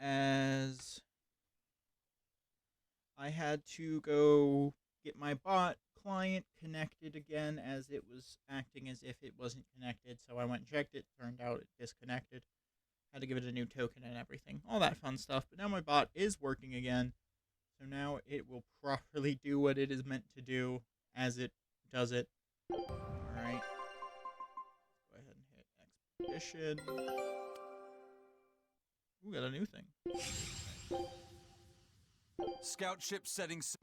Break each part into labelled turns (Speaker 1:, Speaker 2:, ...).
Speaker 1: as I had to go get my bot client connected again as it was acting as if it wasn't connected. So I went and checked it. Turned out it disconnected. Had to give it a new token and everything. All that fun stuff. But now my bot is working again. So now it will properly do what it is meant to do as it does it. Alright. Go ahead and hit expedition. Ooh, got a new thing.
Speaker 2: Scout ship settings.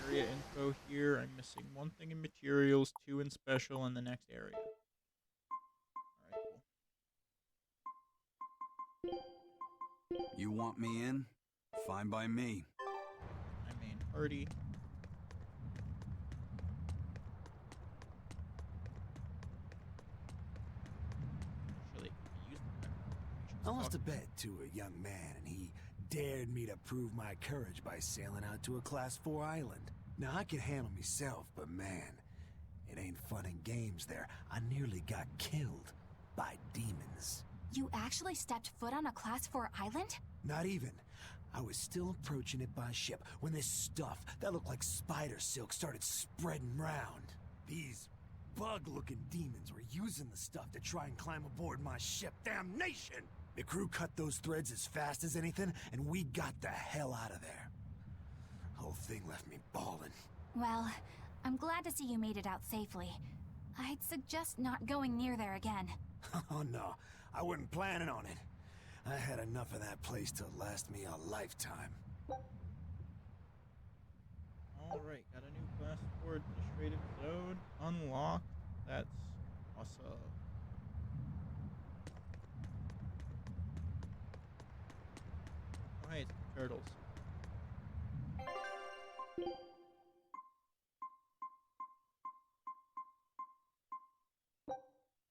Speaker 1: Area info here. I'm missing one thing in materials, two in special, and the next area. Alright, cool.
Speaker 2: You want me in? Fine by me.
Speaker 1: My main party. Actually,
Speaker 3: I lost a bet to a young man, and he dared me to prove my courage by sailing out to a Class 4 island. Now, I can handle myself, but man, it ain't fun and games there. I nearly got killed by demons.
Speaker 4: You actually stepped foot on a Class 4 island?
Speaker 3: Not even. I was still approaching it by ship when this stuff that looked like spider silk started spreading round. These bug-looking demons were using the stuff to try and climb aboard my ship. Damnation! The crew cut those threads as fast as anything, and we got the hell out of there. Whole thing left me bawling.
Speaker 4: Well, I'm glad to see you made it out safely. I'd suggest not going near there again.
Speaker 3: Oh no, I wasn't planning on it. I had enough of that place to last me a lifetime.
Speaker 1: Alright, got a new class 4 administrative zone unlocked. That's awesome. Oh, hey, it's the turtles.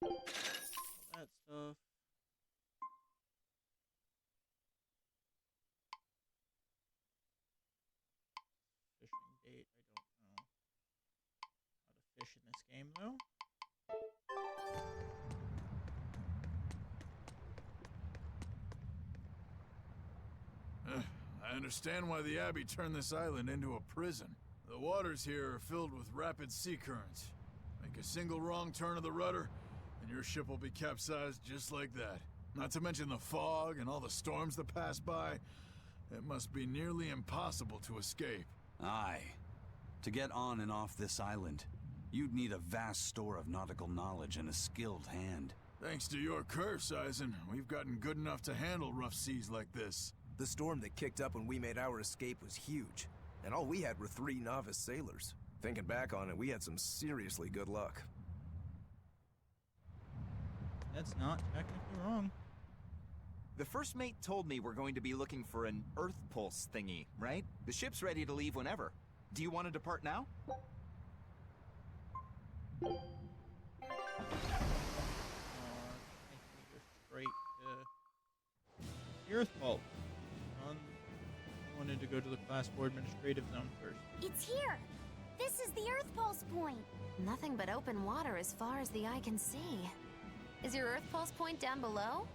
Speaker 1: All that stuff. Fishing date, I don't know how to fish in this game though.
Speaker 5: I understand why the Abbey turned this island into a prison. The waters here are filled with rapid sea currents. Make a single wrong turn of the rudder, and your ship will be capsized just like that. Not to mention the fog and all the storms that pass by. It must be nearly impossible to escape.
Speaker 2: Aye. To get on and off this island, you'd need a vast store of nautical knowledge and a skilled hand.
Speaker 5: Thanks to your curse, Eisen, we've gotten good enough to handle rough seas like this.
Speaker 6: The storm that kicked up when we made our escape was huge, and all we had were 3 novice sailors. Thinking back on it, we had some seriously good luck.
Speaker 1: That's not technically wrong.
Speaker 7: The first mate told me we're going to be looking for an Earth Pulse thingy, right? The ship's ready to leave whenever. Do you want to depart now?
Speaker 1: I think we go straight to the Earth Vault. I wanted to go to the Class 4 administrative zone first.
Speaker 4: It's here! This is the Earth Pulse point!
Speaker 8: Nothing but open water as far as the eye can see. Is your Earth Pulse point down below?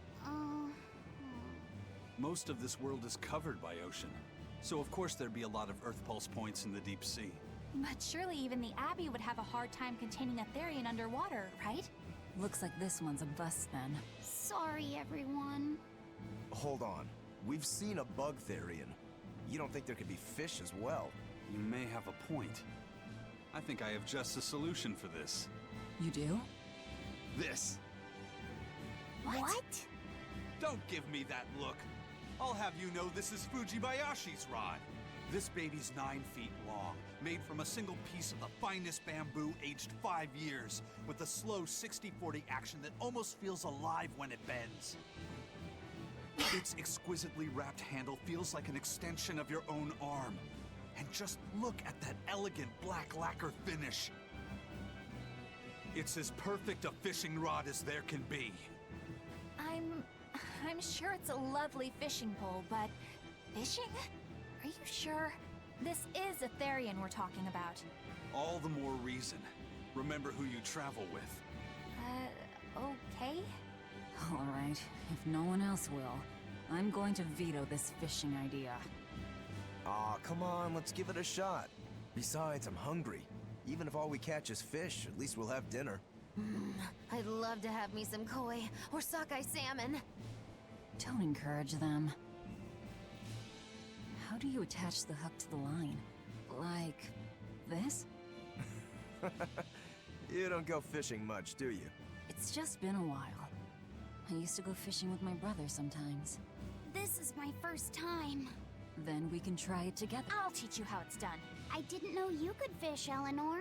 Speaker 2: Most of this world is covered by ocean, so of course there'd be a lot of Earth Pulse points in the deep sea.
Speaker 4: But surely even the Abbey would have a hard time containing a Therian underwater, right?
Speaker 9: Looks like this one's a bust then.
Speaker 4: Sorry, everyone.
Speaker 6: Hold on. We've seen a bug Therian. You don't think there could be fish as well?
Speaker 2: You may have a point. I think I have just a solution for this.
Speaker 9: You do?
Speaker 2: This.
Speaker 4: What?
Speaker 2: Don't give me that look. I'll have you know this is Fujibayashi's rod. This baby's 9 feet long, made from a single piece of the finest bamboo aged 5 years, with a slow 60-40 action that almost feels alive when it bends. Its exquisitely wrapped handle feels like an extension of your own arm. And just look at that elegant black lacquer finish. It's as perfect a fishing rod as there can be.
Speaker 4: I'm sure it's a lovely fishing pole, but fishing? Are you sure? This is a Therian we're talking about.
Speaker 2: All the more reason. Remember who you travel with.
Speaker 4: Okay?
Speaker 9: All right, if no one else will. I'm going to veto this fishing idea.
Speaker 6: Aw, come on, let's give it a shot. Besides, I'm hungry. Even if all we catch is fish, at least we'll have dinner.
Speaker 8: I'd love to have me some koi or sockeye salmon.
Speaker 9: Don't encourage them. How do you attach the hook to the line? Like this?
Speaker 6: You don't go fishing much, do you?
Speaker 9: It's just been a while. I used to go fishing with my brother sometimes.
Speaker 10: This is my first time.
Speaker 9: Then we can try it together.
Speaker 4: I'll teach you how it's done.
Speaker 10: I didn't know you could fish, Eleanor.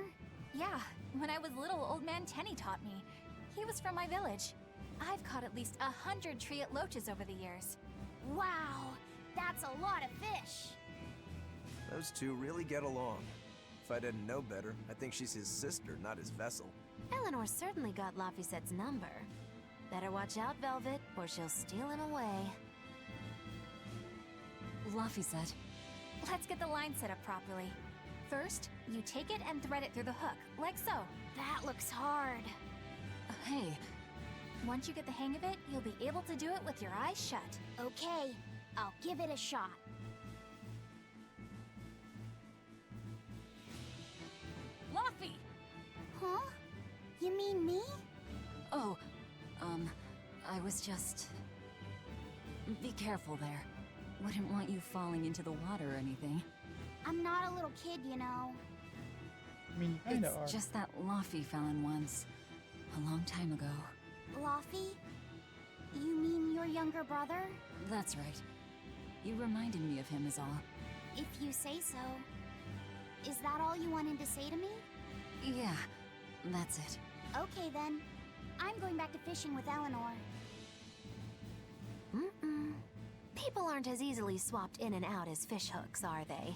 Speaker 4: Yeah, when I was little, Old Man Tenny taught me. He was from my village. I've caught at least 100 triot loaches over the years.
Speaker 10: Wow, that's a lot of fish.
Speaker 6: Those two really get along. If I didn't know better, I think she's his sister, not his vessel.
Speaker 8: Eleanor certainly got Lafisette's number. Better watch out, Velvet, or she'll steal him away.
Speaker 9: Lafisette.
Speaker 4: Let's get the line set up properly. First, you take it and thread it through the hook, like so.
Speaker 10: That looks hard.
Speaker 9: Hey,
Speaker 4: Once you get the hang of it, you'll be able to do it with your eyes shut.
Speaker 10: Okay, I'll give it a shot.
Speaker 9: Laffy!
Speaker 10: Huh? You mean me?
Speaker 9: Oh, I was just... Be careful there. Wouldn't want you falling into the water or anything.
Speaker 10: I'm not a little kid, you know.
Speaker 1: I mean, you kinda are.
Speaker 9: It's just that Laffy fell in once. A long time ago.
Speaker 10: Laffy? You mean your younger brother?
Speaker 9: That's right. You reminded me of him is all.
Speaker 10: If you say so. Is that all you wanted to say to me?
Speaker 9: Yeah, that's it.
Speaker 10: Okay then. I'm going back to fishing with Eleanor.
Speaker 8: People aren't as easily swapped in and out as fish hooks, are they?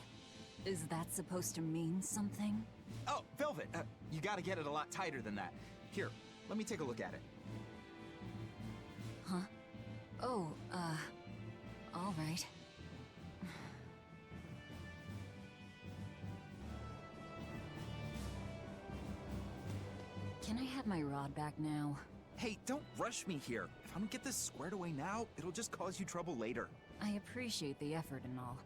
Speaker 9: Is that supposed to mean something?
Speaker 7: Oh, Velvet, you gotta get it a lot tighter than that. Here, let me take a look at it.
Speaker 9: Huh? Oh, all right. Can I have my rod back now?
Speaker 7: Hey, don't rush me here. If I don't get this squared away now, it'll just cause you trouble later.
Speaker 9: I appreciate the effort and all,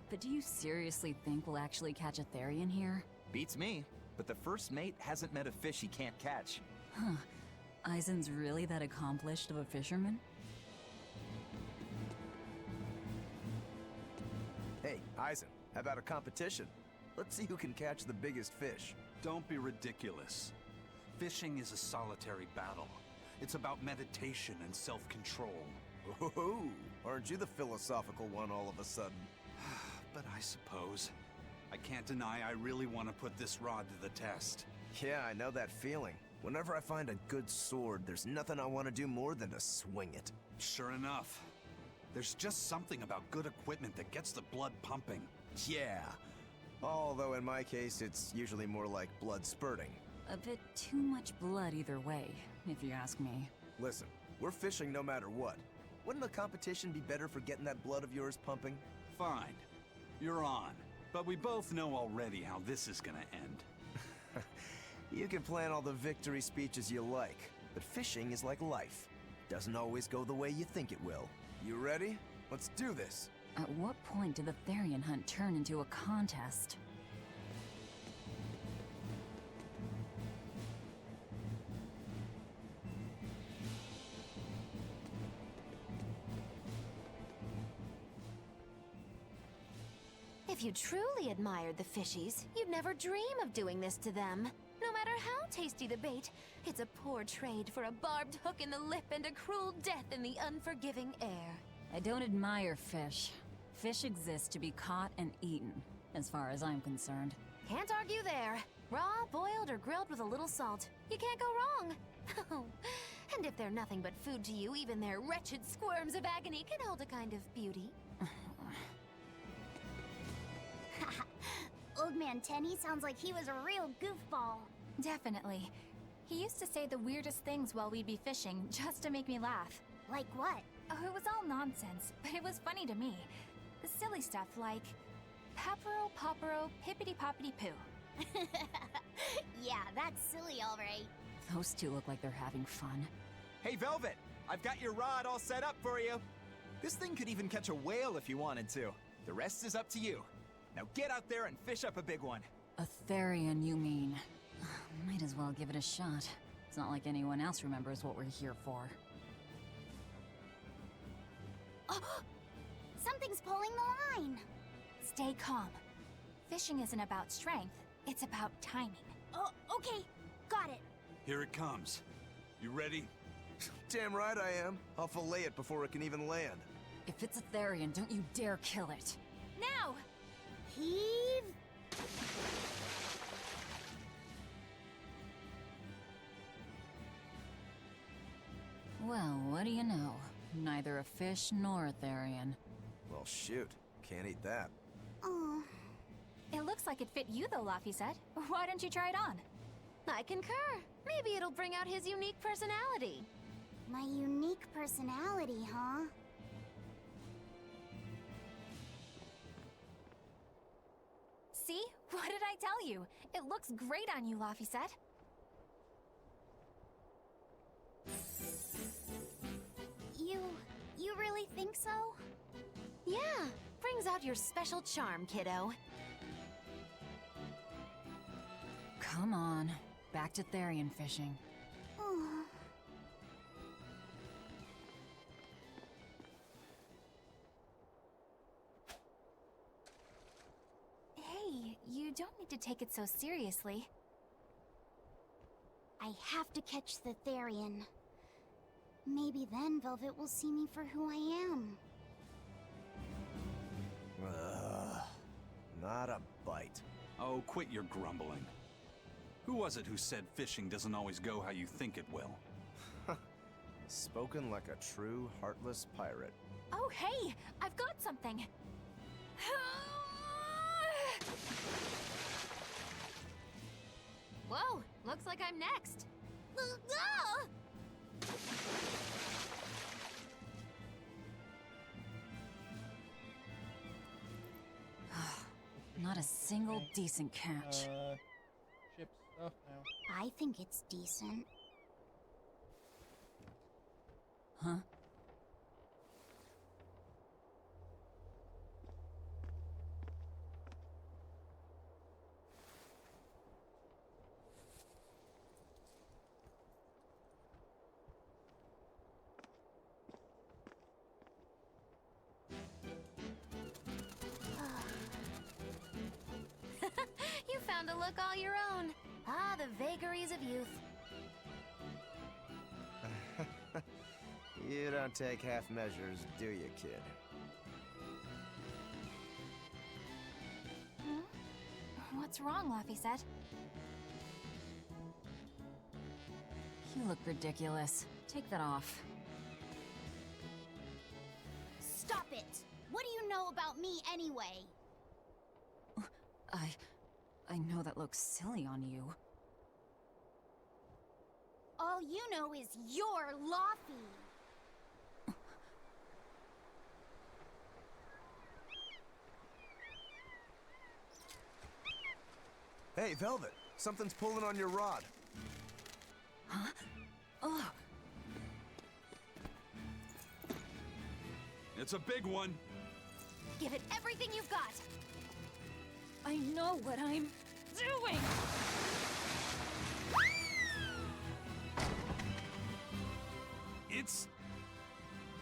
Speaker 9: but do you seriously think we'll actually catch a Therian here?
Speaker 7: Beats me, but the first mate hasn't met a fish he can't catch.
Speaker 9: Huh. Eisen's really that accomplished of a fisherman?
Speaker 6: Hey, Eisen, how about a competition? Let's see who can catch the biggest fish.
Speaker 2: Don't be ridiculous. Fishing is a solitary battle. It's about meditation and self-control.
Speaker 6: Ooh, aren't you the philosophical one all of a sudden?
Speaker 2: But I suppose. I can't deny I really want to put this rod to the test.
Speaker 6: Yeah, I know that feeling. Whenever I find a good sword, there's nothing I want to do more than to swing it.
Speaker 2: Sure enough. There's just something about good equipment that gets the blood pumping.
Speaker 6: Yeah. Although in my case, it's usually more like blood spurting.
Speaker 9: A bit too much blood either way, if you ask me.
Speaker 6: Listen, we're fishing no matter what. Wouldn't the competition be better for getting that blood of yours pumping?
Speaker 2: Fine. You're on. But we both know already how this is gonna end.
Speaker 6: You can plan all the victory speeches you like, but fishing is like life. Doesn't always go the way you think it will. You ready? Let's do this.
Speaker 9: At what point did the Therian hunt turn into a contest?
Speaker 8: If you truly admired the fishies, you'd never dream of doing this to them. No matter how tasty the bait, it's a poor trade for a barbed hook in the lip and a cruel death in the unforgiving air.
Speaker 9: I don't admire fish. Fish exist to be caught and eaten, as far as I'm concerned.
Speaker 8: Can't argue there. Raw, boiled, or grilled with a little salt. You can't go wrong. Oh, and if they're nothing but food to you, even their wretched squirms of agony can hold a kind of beauty.
Speaker 10: Old Man Tenny sounds like he was a real goofball.
Speaker 4: Definitely. He used to say the weirdest things while we'd be fishing, just to make me laugh.
Speaker 10: Like what?
Speaker 4: Oh, it was all nonsense, but it was funny to me. Silly stuff like, Papero, Popero, Pippity Poppity Poo.
Speaker 10: Yeah, that's silly, all right.
Speaker 9: Those two look like they're having fun.
Speaker 7: Hey, Velvet! I've got your rod all set up for you. This thing could even catch a whale if you wanted to. The rest is up to you. Now get out there and fish up a big one.
Speaker 9: A Therian, you mean? Might as well give it a shot. It's not like anyone else remembers what we're here for.
Speaker 10: Oh, something's pulling the line.
Speaker 4: Stay calm. Fishing isn't about strength, it's about timing.
Speaker 10: Oh, okay. Got it.
Speaker 2: Here it comes. You ready?
Speaker 6: Damn right I am. I'll fillet it before it can even land.
Speaker 9: If it's a Therian, don't you dare kill it.
Speaker 4: Now!
Speaker 10: Heave.
Speaker 9: Well, what do you know? Neither a fish nor a Therian.
Speaker 6: Well, shoot. Can't eat that.
Speaker 10: Oh,
Speaker 4: It looks like it fit you though, Laphicet. Why don't you try it on?
Speaker 8: I concur. Maybe it'll bring out his unique personality.
Speaker 10: my unique personality, huh?
Speaker 4: See? What did I tell you? It looks great on you, Laphicet.
Speaker 10: You really think so?
Speaker 8: Yeah, brings out your special charm, kiddo.
Speaker 9: Come on, back to Therian fishing.
Speaker 10: Oh.
Speaker 4: Hey, you don't need to take it so seriously.
Speaker 10: I have to catch the Therian. Maybe then Velvet will see me for who I am.
Speaker 6: Not a bite.
Speaker 2: Oh, quit your grumbling. Who was it who said fishing doesn't always go how you think it will?
Speaker 6: Spoken like a true, heartless pirate.
Speaker 4: Oh, hey! I've got something!
Speaker 8: Whoa, looks like I'm next.
Speaker 9: Not a single decent catch.
Speaker 1: Ship stuff now.
Speaker 10: I think it's decent.
Speaker 9: Huh?
Speaker 8: You found a look all your own. Ah, the vagaries of youth.
Speaker 6: You don't take half measures, do you, kid?
Speaker 4: What's wrong, Laphicet?
Speaker 9: You look ridiculous. Take that off.
Speaker 10: Stop it! What do you know about me anyway?
Speaker 9: I know that looks silly on you.
Speaker 10: All you know is you're Laffy.
Speaker 6: Hey, Velvet! Something's pulling on your rod.
Speaker 9: Huh? Oh,
Speaker 2: It's a big one.
Speaker 4: Give it everything you've got!
Speaker 9: I know what I'm doing!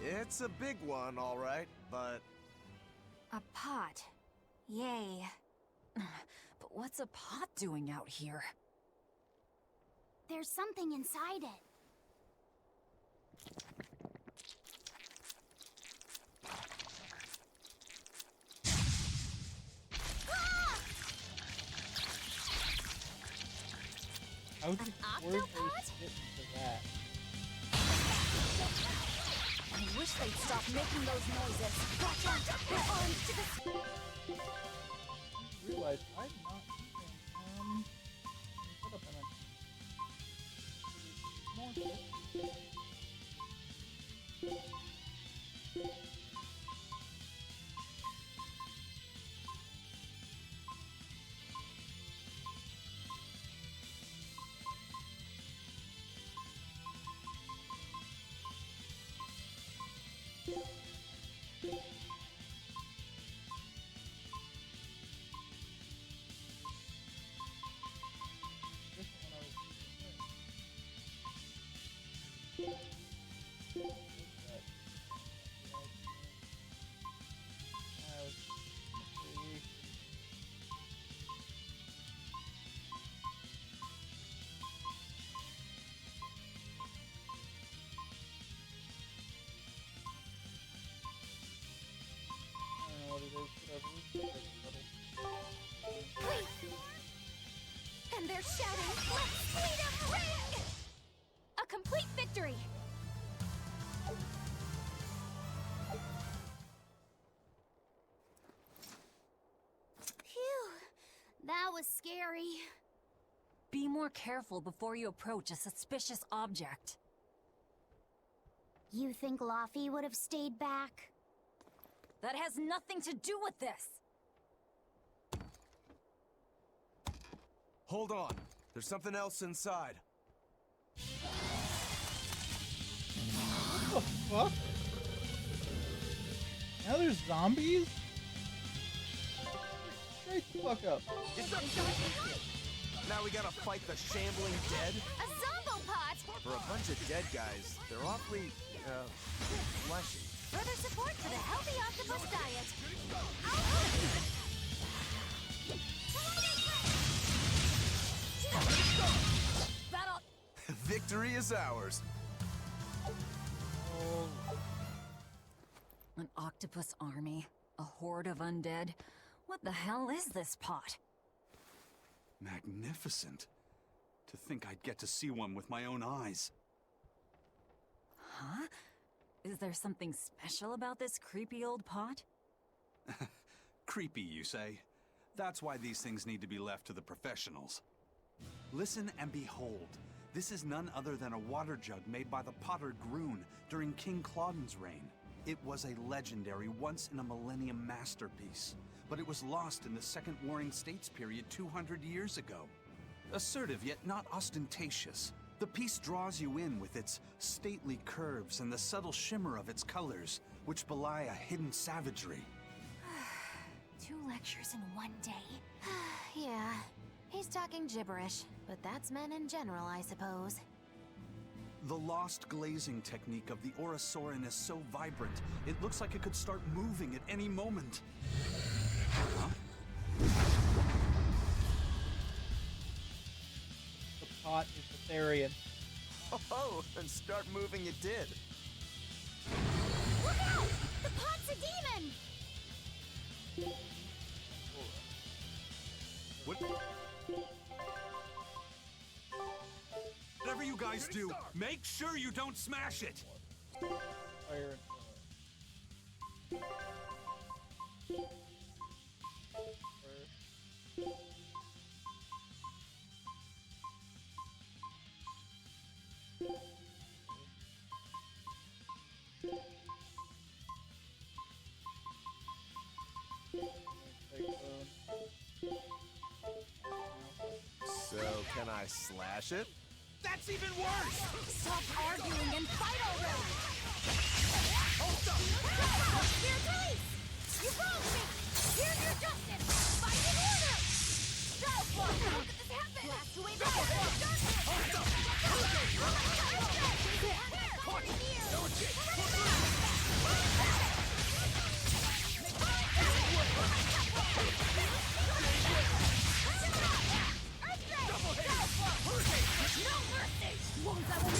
Speaker 6: It's a big one, all right, but...
Speaker 4: A pot. Yay.
Speaker 9: But what's a pot doing out here?
Speaker 10: There's something inside it.
Speaker 1: How did Scorpio
Speaker 8: octopus?
Speaker 1: fit into that?
Speaker 8: I wish they'd stop making those noises. Gotcha! We're on to the...
Speaker 1: I realized I'm not using, put up more shit.
Speaker 8: Wait! And they're shouting, "Let's freedom ring!" A complete victory!
Speaker 10: Phew, that was scary.
Speaker 9: Be more careful before you approach a suspicious object.
Speaker 10: You think Laffy would have stayed back?
Speaker 9: That has nothing to do with this!
Speaker 6: Hold on. There's something else inside.
Speaker 1: What the fuck? Now there's zombies? Straight the fuck up.
Speaker 6: Now we gotta fight the shambling dead?
Speaker 8: A zombo pot!
Speaker 6: For a bunch of dead guys, they're awfully, fleshy.
Speaker 8: Further support for the healthy octopus diet.
Speaker 9: Battle!
Speaker 6: Victory is ours.
Speaker 9: An octopus army? A horde of undead? What the hell is this pot?
Speaker 2: Magnificent. To think I'd get to see one with my own eyes.
Speaker 9: Huh? Is there something special about this creepy old pot?
Speaker 2: Creepy, you say? That's why these things need to be left to the professionals. Listen and behold. This is none other than a water jug made by the potter Groon during King Clauden's reign. It was a legendary, once-in-a-millennium masterpiece, but it was lost in the Second Warring States period 200 years ago. Assertive yet not ostentatious, the piece draws you in with its stately curves and the subtle shimmer of its colors, which belie a hidden savagery.
Speaker 8: 2 lectures in one day. Yeah, he's talking gibberish, but that's men in general, I suppose.
Speaker 2: The lost glazing technique of the Orosaurin is so vibrant, it looks like it could start moving at any moment. Huh?
Speaker 1: The pot is Berseria.
Speaker 6: Oh, and start moving it did.
Speaker 10: Look out! The pot's a demon!
Speaker 2: What? Whatever you guys do, make sure you don't smash it!
Speaker 1: Fire and
Speaker 6: So, can I slash it?
Speaker 2: That's even worse!
Speaker 8: Stop arguing and fight already!
Speaker 10: Spirit release! You wronged me! Here's your justice! Fight in order! How could this happen? Blast away the no mercy! Won't I won't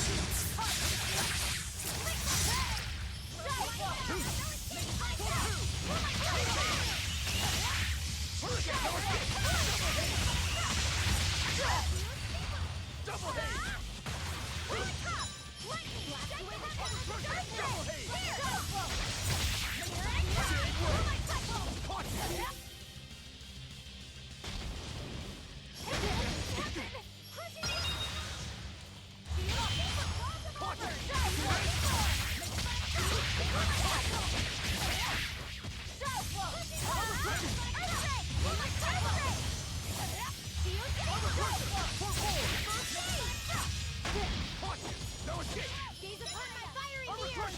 Speaker 10: Gaze upon my fiery gear!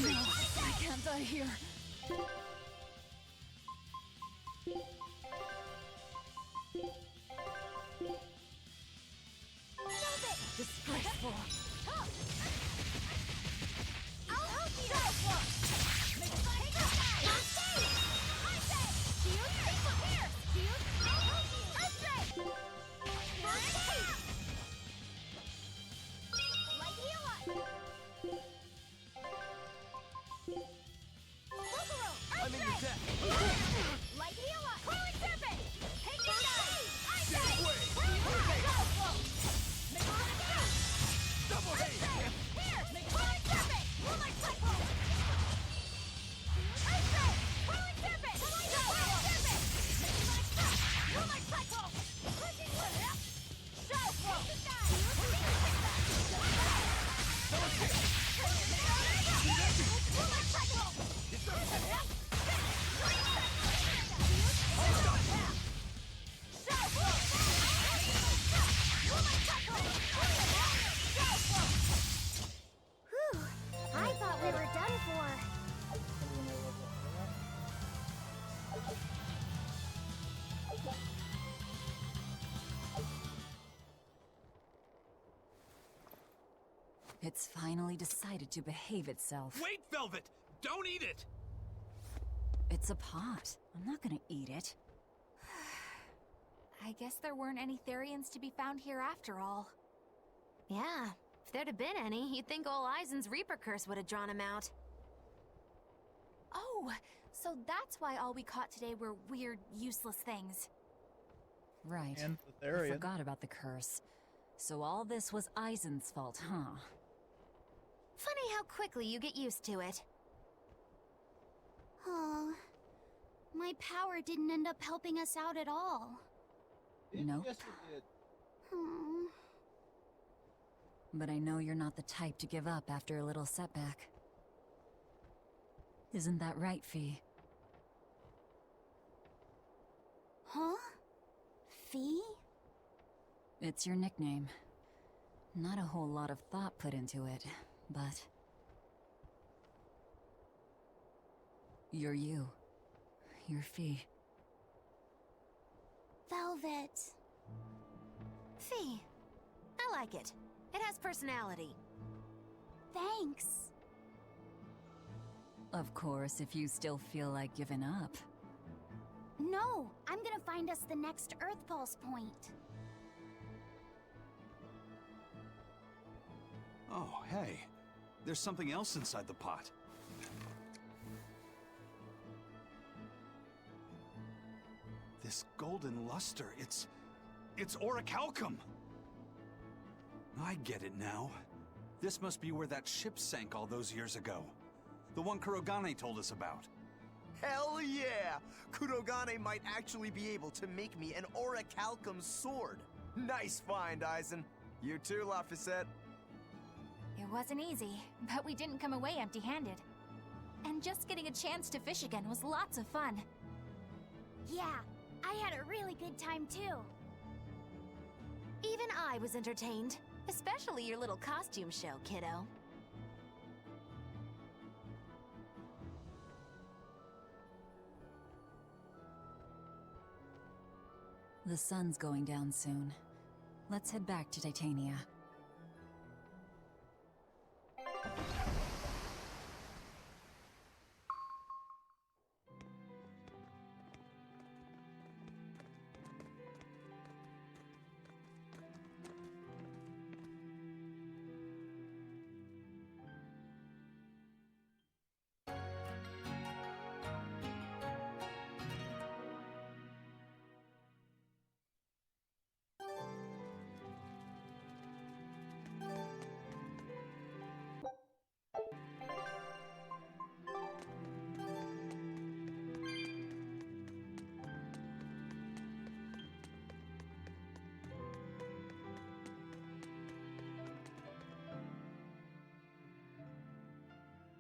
Speaker 9: No, I can't die here. Disgraceful.
Speaker 10: I'll help you! Make a fire! Not safe! I say! Shield, here! Shield, I'll help you! Earthquake! Light heal us!
Speaker 9: It's finally decided to behave itself.
Speaker 2: Wait, Velvet! Don't eat it!
Speaker 9: It's a pot. I'm not gonna eat it.
Speaker 4: I guess there weren't any Therians to be found here after all.
Speaker 8: Yeah, if there'd have been any, you'd think old Eisen's Reaper curse would have drawn him out.
Speaker 4: Oh, so that's why all we caught today were weird, useless things.
Speaker 9: Right.
Speaker 1: And the
Speaker 9: I
Speaker 1: Therian.
Speaker 9: forgot about the curse. So all this was Eisen's fault, huh?
Speaker 8: Funny how quickly you get used to it.
Speaker 10: Oh, my power didn't end up helping us out at all.
Speaker 9: Nope.
Speaker 1: Yes, it did.
Speaker 10: Hmm.
Speaker 9: But I know you're not the type to give up after a little setback. Isn't that right, Fee?
Speaker 10: Huh? Fee?
Speaker 9: It's your nickname. Not a whole lot of thought put into it, but... You're you. You're Fee.
Speaker 10: Velvet.
Speaker 8: Fee. I like it. It has personality.
Speaker 10: Thanks.
Speaker 9: Of course, if you still feel like giving up.
Speaker 10: No, I'm gonna find us the next Earth Pulse point.
Speaker 2: Oh, hey. There's something else inside the pot. This golden luster, it's orichalcum! I get it now. This must be where that ship sank all those years ago. The one Kurogane told us about.
Speaker 6: Hell yeah! Kurogane might actually be able to make me an orichalcum sword. Nice find, Eisen. You too, Laphicet.
Speaker 4: It wasn't easy, but we didn't come away empty-handed. And just getting a chance to fish again was lots of fun.
Speaker 10: Yeah, I had a really good time too.
Speaker 8: Even I was entertained. Especially your little costume show, kiddo.
Speaker 9: The sun's going down soon. Let's head back to Titania.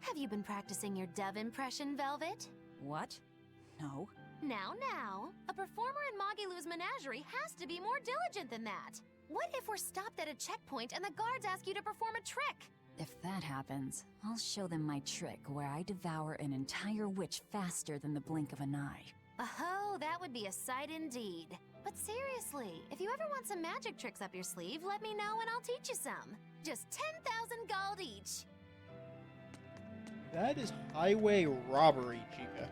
Speaker 8: Have you been practicing your dove impression, Velvet?
Speaker 9: What? No.
Speaker 8: Now, a performer in Magilou's menagerie has to be more diligent than that. What if we're stopped at a checkpoint and the guards ask you to perform a trick?
Speaker 9: If that happens, I'll show them my trick where I devour an entire witch faster than the blink of an eye.
Speaker 8: Oh, that would be a sight indeed. But seriously, if you ever want some magic tricks up your sleeve, let me know and I'll teach you some. Just 10,000 gold each.
Speaker 1: That is highway robbery, Chica.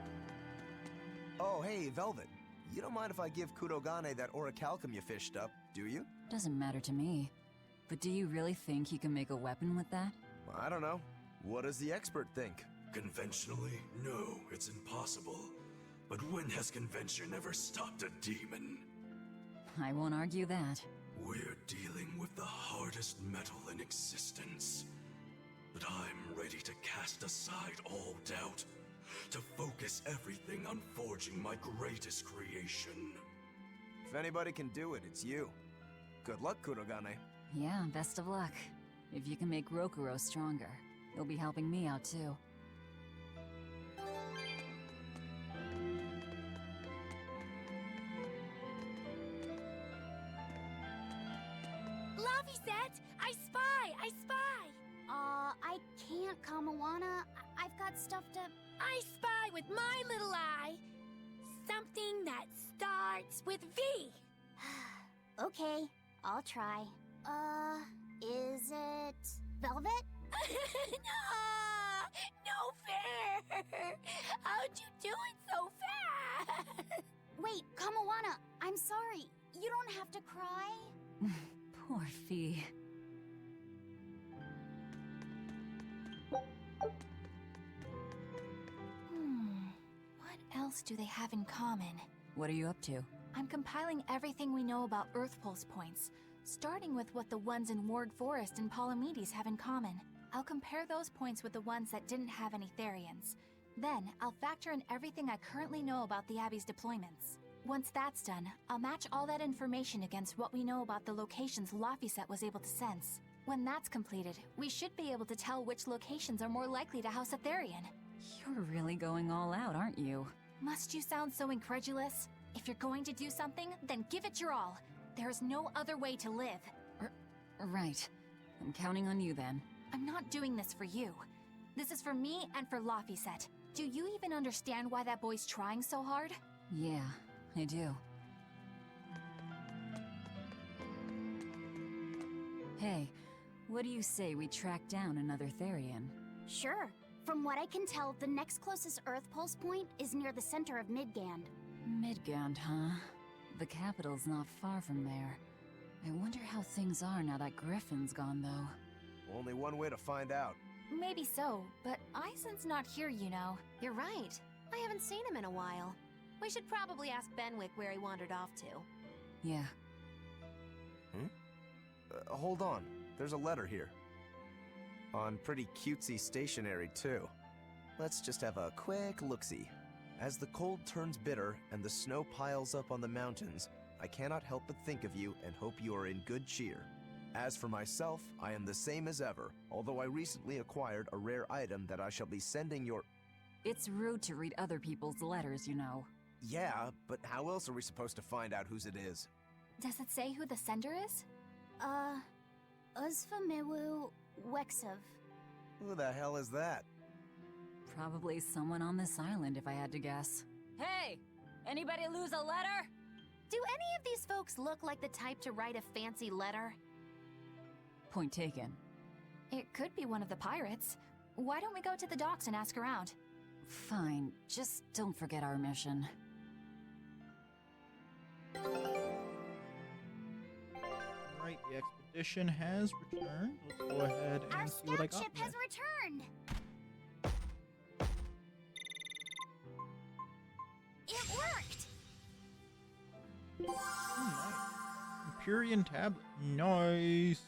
Speaker 6: Oh, hey, Velvet. You don't mind if I give Kurogane that orichalcum you fished up, do you?
Speaker 9: Doesn't matter to me. But do you really think you can make a weapon with that?
Speaker 6: I don't know. What does the expert think?
Speaker 11: Conventionally, no, it's impossible. But when has convention ever stopped a demon?
Speaker 9: I won't argue that.
Speaker 11: We're dealing with the hardest metal in existence. But I'm ready to cast aside all doubt, to focus everything on forging my greatest creation.
Speaker 6: If anybody can do it, it's you. Good luck, Kurogane.
Speaker 9: Yeah, best of luck. If you can make Rokuro stronger, you'll be helping me out too.
Speaker 10: Laphicet! I spy! I can't, Kamawana. I've got stuff to... I spy with my little eye. Something that starts with V. Okay, I'll try. Is it Velvet? No fair! How'd you do it so fast? Wait, Kamawana, I'm sorry. You don't have to cry.
Speaker 9: Poor Fee.
Speaker 4: What else do they have in common?
Speaker 9: What are you up to?
Speaker 4: I'm compiling everything we know about Earth Pulse points, starting with what the ones in Ward Forest and Palamedes have in common. I'll compare those points with the ones that didn't have any Therians. Then, I'll factor in everything I currently know about the Abbey's deployments. Once that's done, I'll match all that information against what we know about the locations Laphicet was able to sense. When that's completed, we should be able to tell which locations are more likely to house a Therian.
Speaker 9: You're really going all out, aren't you?
Speaker 4: Must you sound so incredulous? If you're going to do something, then give it your all. There is no other way to live.
Speaker 9: Right. I'm counting on you then.
Speaker 4: I'm not doing this for you. This is for me and for Laphicet. Do you even understand why that boy's trying so hard?
Speaker 9: Yeah, I do. Hey, what do you say we track down another Therian?
Speaker 10: Sure. From what I can tell, the next closest Earth Pulse point is near the center of Midgand.
Speaker 9: Midgand, huh? The capital's not far from there. I wonder how things are now that Griffin's gone, though.
Speaker 6: Only one way to find out.
Speaker 4: Maybe so, but Eisen's not here, you know.
Speaker 8: You're right. I haven't seen him in a while. We should probably ask Benwick where he wandered off to.
Speaker 9: Yeah.
Speaker 6: Hold on. There's a letter here. On pretty cutesy stationery, too. Let's just have a quick look-see. As the cold turns bitter and the snow piles up on the mountains, I cannot help but think of you and hope you are in good cheer. As for myself, I am the same as ever, although I recently acquired a rare item that I shall be sending your...
Speaker 9: It's rude to read other people's letters, you know.
Speaker 6: Yeah, but how else are we supposed to find out whose it is?
Speaker 4: Does it say who the sender is?
Speaker 10: Uzfamewu Wexov.
Speaker 6: Who the hell is that?
Speaker 9: Probably someone on this island, if I had to guess. Hey! Anybody lose a letter?
Speaker 8: Do any of these folks look like the type to write a fancy letter?
Speaker 9: Point taken.
Speaker 4: It could be one of the pirates. Why don't we go to the docks and ask around?
Speaker 9: Fine, just don't forget our mission.
Speaker 1: Alright, the expedition has returned. Let's go ahead
Speaker 10: Our
Speaker 1: and see what I
Speaker 10: scout
Speaker 1: got.
Speaker 10: ship has returned. It worked.
Speaker 1: Oh, nice. Empyrean tablet. Nice.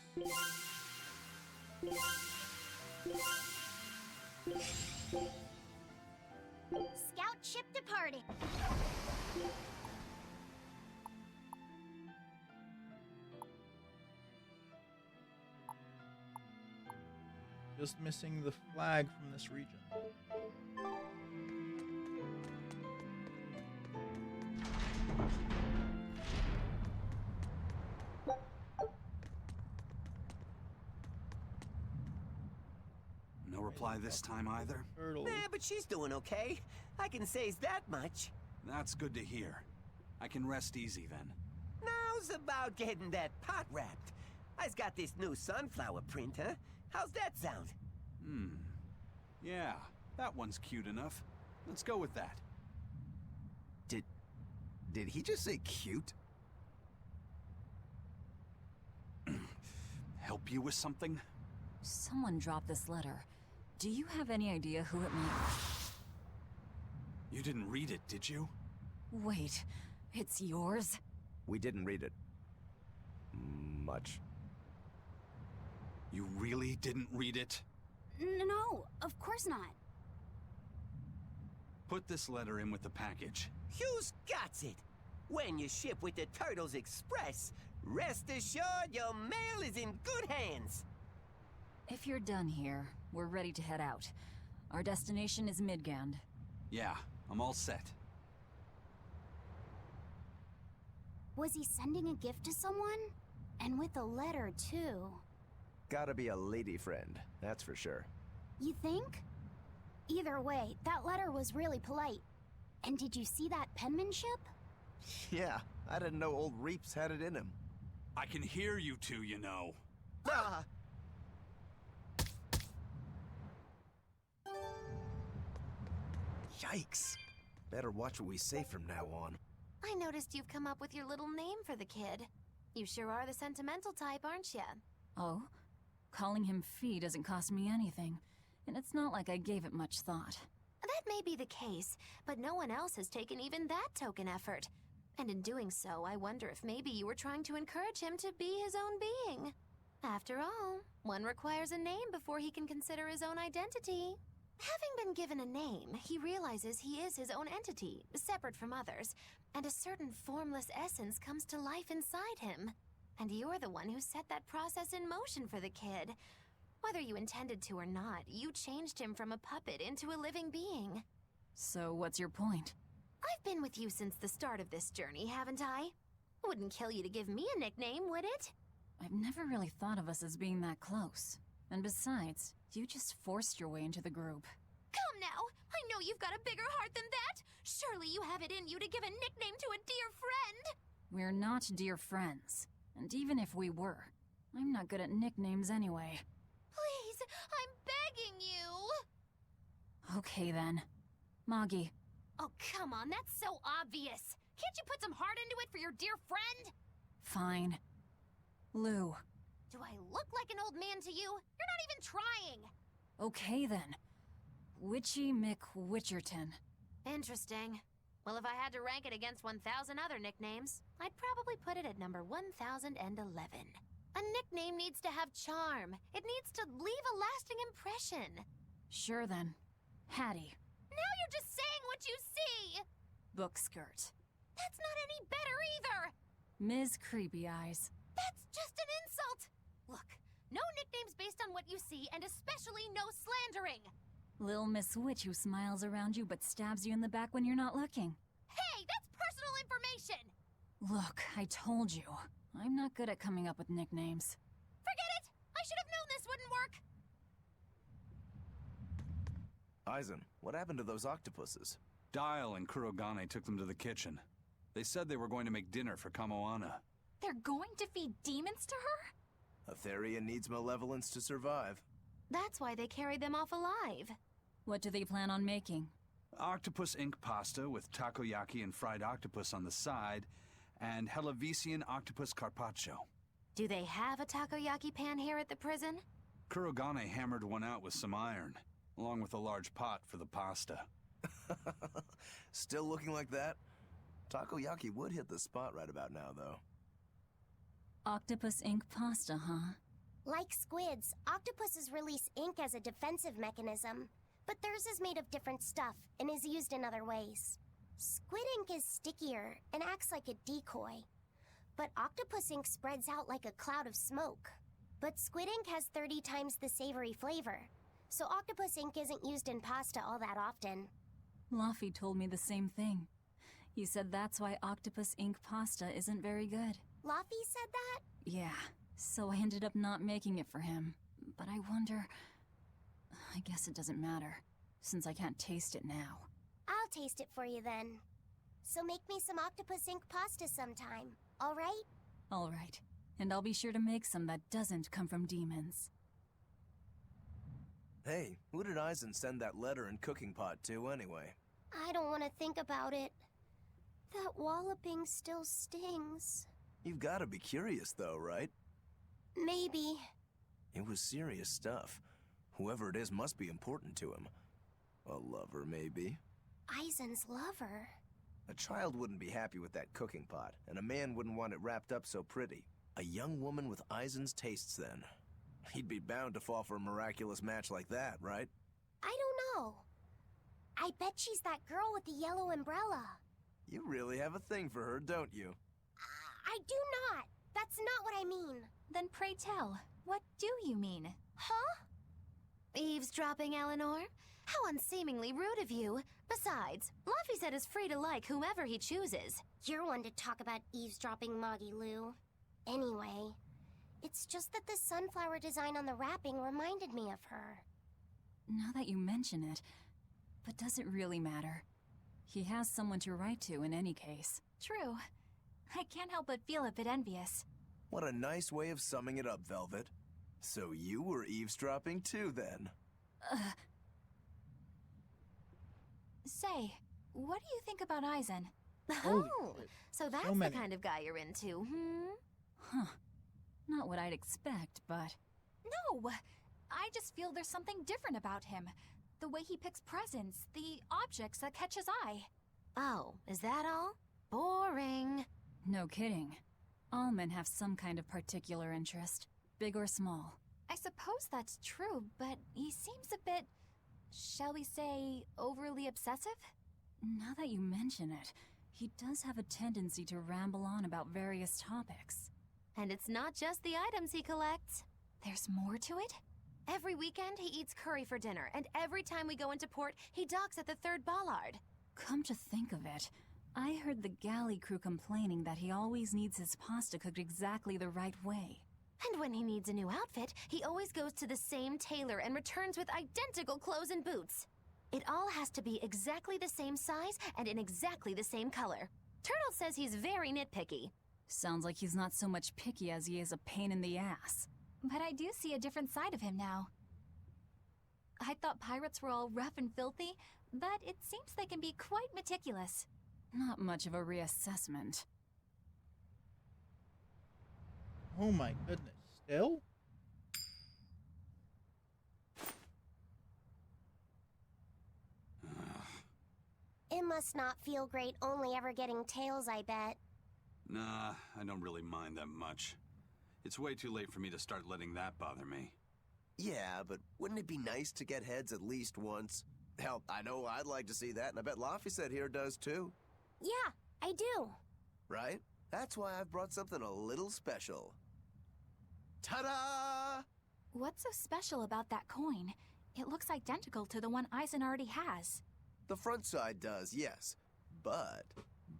Speaker 10: Scout ship departing.
Speaker 1: Just missing the flag from this region.
Speaker 2: No reply this time either?
Speaker 1: Turtle.
Speaker 12: Nah, but she's doing okay. I can say's that much.
Speaker 2: That's good to hear. I can rest easy then.
Speaker 12: Now's about getting that pot wrapped. I's got this new sunflower print, huh? How's that sound?
Speaker 2: Yeah, that one's cute enough. Let's go with that.
Speaker 6: Did he just say cute?
Speaker 2: Help you with something?
Speaker 9: Someone dropped this letter. Do you have any idea who it may...
Speaker 2: You didn't read it, did you?
Speaker 9: Wait, it's yours?
Speaker 6: We didn't read it. Much.
Speaker 2: You really didn't read it?
Speaker 10: No, of course not.
Speaker 2: Put this letter in with the package.
Speaker 12: Who's got it? When you ship with the Turtles Express, rest assured your mail is in good hands.
Speaker 9: If you're done here, we're ready to head out. Our destination is Midgand.
Speaker 2: Yeah, I'm all set.
Speaker 10: Was he sending a gift to someone? And with a letter, too.
Speaker 6: Gotta be a lady friend, that's for sure.
Speaker 10: You think? Either way, that letter was really polite. And did you see that penmanship?
Speaker 6: Yeah, I didn't know old Reeps had it in him.
Speaker 2: I can hear you two, you know.
Speaker 12: Ah!
Speaker 6: Yikes. Better watch what we say from now on.
Speaker 8: I noticed you've come up with your little name for the kid. You sure are the sentimental type, aren't you?
Speaker 9: Oh? Calling him Fee doesn't cost me anything, and it's not like I gave it much thought.
Speaker 8: That may be the case, but no one else has taken even that token effort. And in doing so, I wonder if maybe you were trying to encourage him to be his own being. After all, one requires a name before he can consider his own identity. Having been given a name, he realizes he is his own entity, separate from others, and a certain formless essence comes to life inside him. And you're the one who set that process in motion for the kid. Whether you intended to or not, you changed him from a puppet into a living being.
Speaker 9: So what's your point?
Speaker 8: I've been with you since the start of this journey, haven't I? Wouldn't kill you to give me a nickname, would it?
Speaker 9: I've never really thought of us as being that close. And besides, you just forced your way into the group.
Speaker 8: Come now! I know you've got a bigger heart than that! Surely you have it in you to give a nickname to a dear friend!
Speaker 9: We're not dear friends. And even if we were, I'm not good at nicknames anyway.
Speaker 8: Please, I'm begging you!
Speaker 9: Okay then. Moggy.
Speaker 8: Oh, come on, that's so obvious! Can't you put some heart into it for your dear friend?
Speaker 9: Fine. Lou.
Speaker 8: Do I look like an old man to you? You're not even trying!
Speaker 9: Okay then. Witchy McWitcherton.
Speaker 8: Interesting. Well, if I had to rank it against 1,000 other nicknames, I'd probably put it at number 1011. A nickname needs to have charm. It needs to leave a lasting impression.
Speaker 9: Sure then. Hattie.
Speaker 8: Now you're just saying what you see!
Speaker 9: Book skirt.
Speaker 8: That's not any better either!
Speaker 9: Ms. Creepy Eyes.
Speaker 8: That's just an insult! Look, no nicknames based on what you see, and especially no slandering!
Speaker 9: Lil Miss Witch who smiles around you but stabs you in the back when you're not looking.
Speaker 8: Hey, that's personal information!
Speaker 9: Look, I told you. I'm not good at coming up with nicknames.
Speaker 8: Forget it! I should have known this wouldn't work!
Speaker 6: Aizen, what happened to those octopuses?
Speaker 2: Dial and Kurogane took them to the kitchen. They said they were going to make dinner for Kamoana.
Speaker 4: They're going to feed demons to her?
Speaker 6: Etheria needs malevolence to survive.
Speaker 8: That's why they carried them off alive.
Speaker 9: What do they plan on making?
Speaker 2: Octopus ink pasta with takoyaki and fried octopus on the side, and Hellavesian octopus carpaccio.
Speaker 8: Do they have a takoyaki pan here at the prison?
Speaker 2: Kurogane hammered one out with some iron, along with a large pot for the pasta.
Speaker 6: Still looking like that? Takoyaki would hit the spot right about now, though.
Speaker 9: Octopus ink pasta, huh?
Speaker 10: Like squids, octopuses release ink as a defensive mechanism, but theirs is made of different stuff and is used in other ways. Squid ink is stickier and acts like a decoy, but octopus ink spreads out like a cloud of smoke. But squid ink has 30 times the savory flavor, so octopus ink isn't used in pasta all that often.
Speaker 9: Luffy told me the same thing. He said that's why octopus ink pasta isn't very good.
Speaker 10: Luffy said that?
Speaker 9: Yeah, so I ended up not making it for him. But I wonder... I guess it doesn't matter, since I can't taste it now.
Speaker 10: I'll taste it for you then. So make me some octopus ink pasta sometime, alright?
Speaker 9: Alright, and I'll be sure to make some that doesn't come from demons.
Speaker 6: Hey, who did Aizen send that letter and cooking pot to, anyway?
Speaker 10: I don't want to think about it. That walloping still stings.
Speaker 6: You've got to be curious, though, right?
Speaker 10: Maybe.
Speaker 6: It was serious stuff. Whoever it is must be important to him. A lover, maybe.
Speaker 10: Aizen's lover.
Speaker 6: A child wouldn't be happy with that cooking pot, and a man wouldn't want it wrapped up so pretty. A young woman with Aizen's tastes, then. He'd be bound to fall for a miraculous match like that, right?
Speaker 10: I don't know. I bet she's that girl with the yellow umbrella.
Speaker 6: You really have a thing for her, don't you?
Speaker 10: I do not. That's not what I mean.
Speaker 4: Then pray tell, what do you mean?
Speaker 10: Huh?
Speaker 8: Eavesdropping, Eleanor? How unseemingly rude of you. Besides, Luffy said is free to like whomever he chooses.
Speaker 10: You're one to talk about eavesdropping, Moggy Lou. Anyway, it's just that the sunflower design on the wrapping reminded me of her.
Speaker 9: Now that you mention it, but does it really matter? He has someone to write to in any case.
Speaker 4: True. I can't help but feel a bit envious.
Speaker 6: What a nice way of summing it up, Velvet. So you were eavesdropping too, then?
Speaker 4: Say, what do you think about Eisen?
Speaker 1: Holy
Speaker 8: Oh,
Speaker 1: shit.
Speaker 8: so that's the
Speaker 1: many.
Speaker 8: kind of guy you're into, hmm?
Speaker 9: Huh. Not what I'd expect, but...
Speaker 4: No! I just feel there's something different about him. The way he picks presents, the objects that catch his eye.
Speaker 8: Oh, is that all? Boring.
Speaker 9: No kidding. All men have some kind of particular interest, big or small.
Speaker 4: I suppose that's true, but he seems a bit, shall we say, overly obsessive?
Speaker 9: Now that you mention it, he does have a tendency to ramble on about various topics.
Speaker 8: And it's not just the items he collects.
Speaker 4: There's more to it?
Speaker 8: Every weekend, he eats curry for dinner, and every time we go into port, he docks at the 3rd Bollard.
Speaker 9: Come to think of it, I heard the galley crew complaining that he always needs his pasta cooked exactly the right way.
Speaker 8: And when he needs a new outfit, he always goes to the same tailor and returns with identical clothes and boots. It all has to be exactly the same size and in exactly the same color. Turtle says he's very nitpicky.
Speaker 9: Sounds like he's not so much picky as he is a pain in the ass.
Speaker 4: But I do see a different side of him now. I thought pirates were all rough and filthy, but it seems they can be quite meticulous.
Speaker 9: Not much of a reassessment.
Speaker 1: Oh my goodness. Still?
Speaker 10: It must not feel great only ever getting tails, I bet.
Speaker 2: Nah, I don't really mind that much. It's way too late for me to start letting that bother me.
Speaker 6: Yeah, but wouldn't it be nice to get heads at least once? Hell, I know I'd like to see that, and I bet Laphicet here does too.
Speaker 10: Yeah, I do.
Speaker 6: Right? That's why I've brought something a little special. Ta-da!
Speaker 4: What's so special about that coin? It looks identical to the one Eisen already has.
Speaker 6: The front side does, yes. But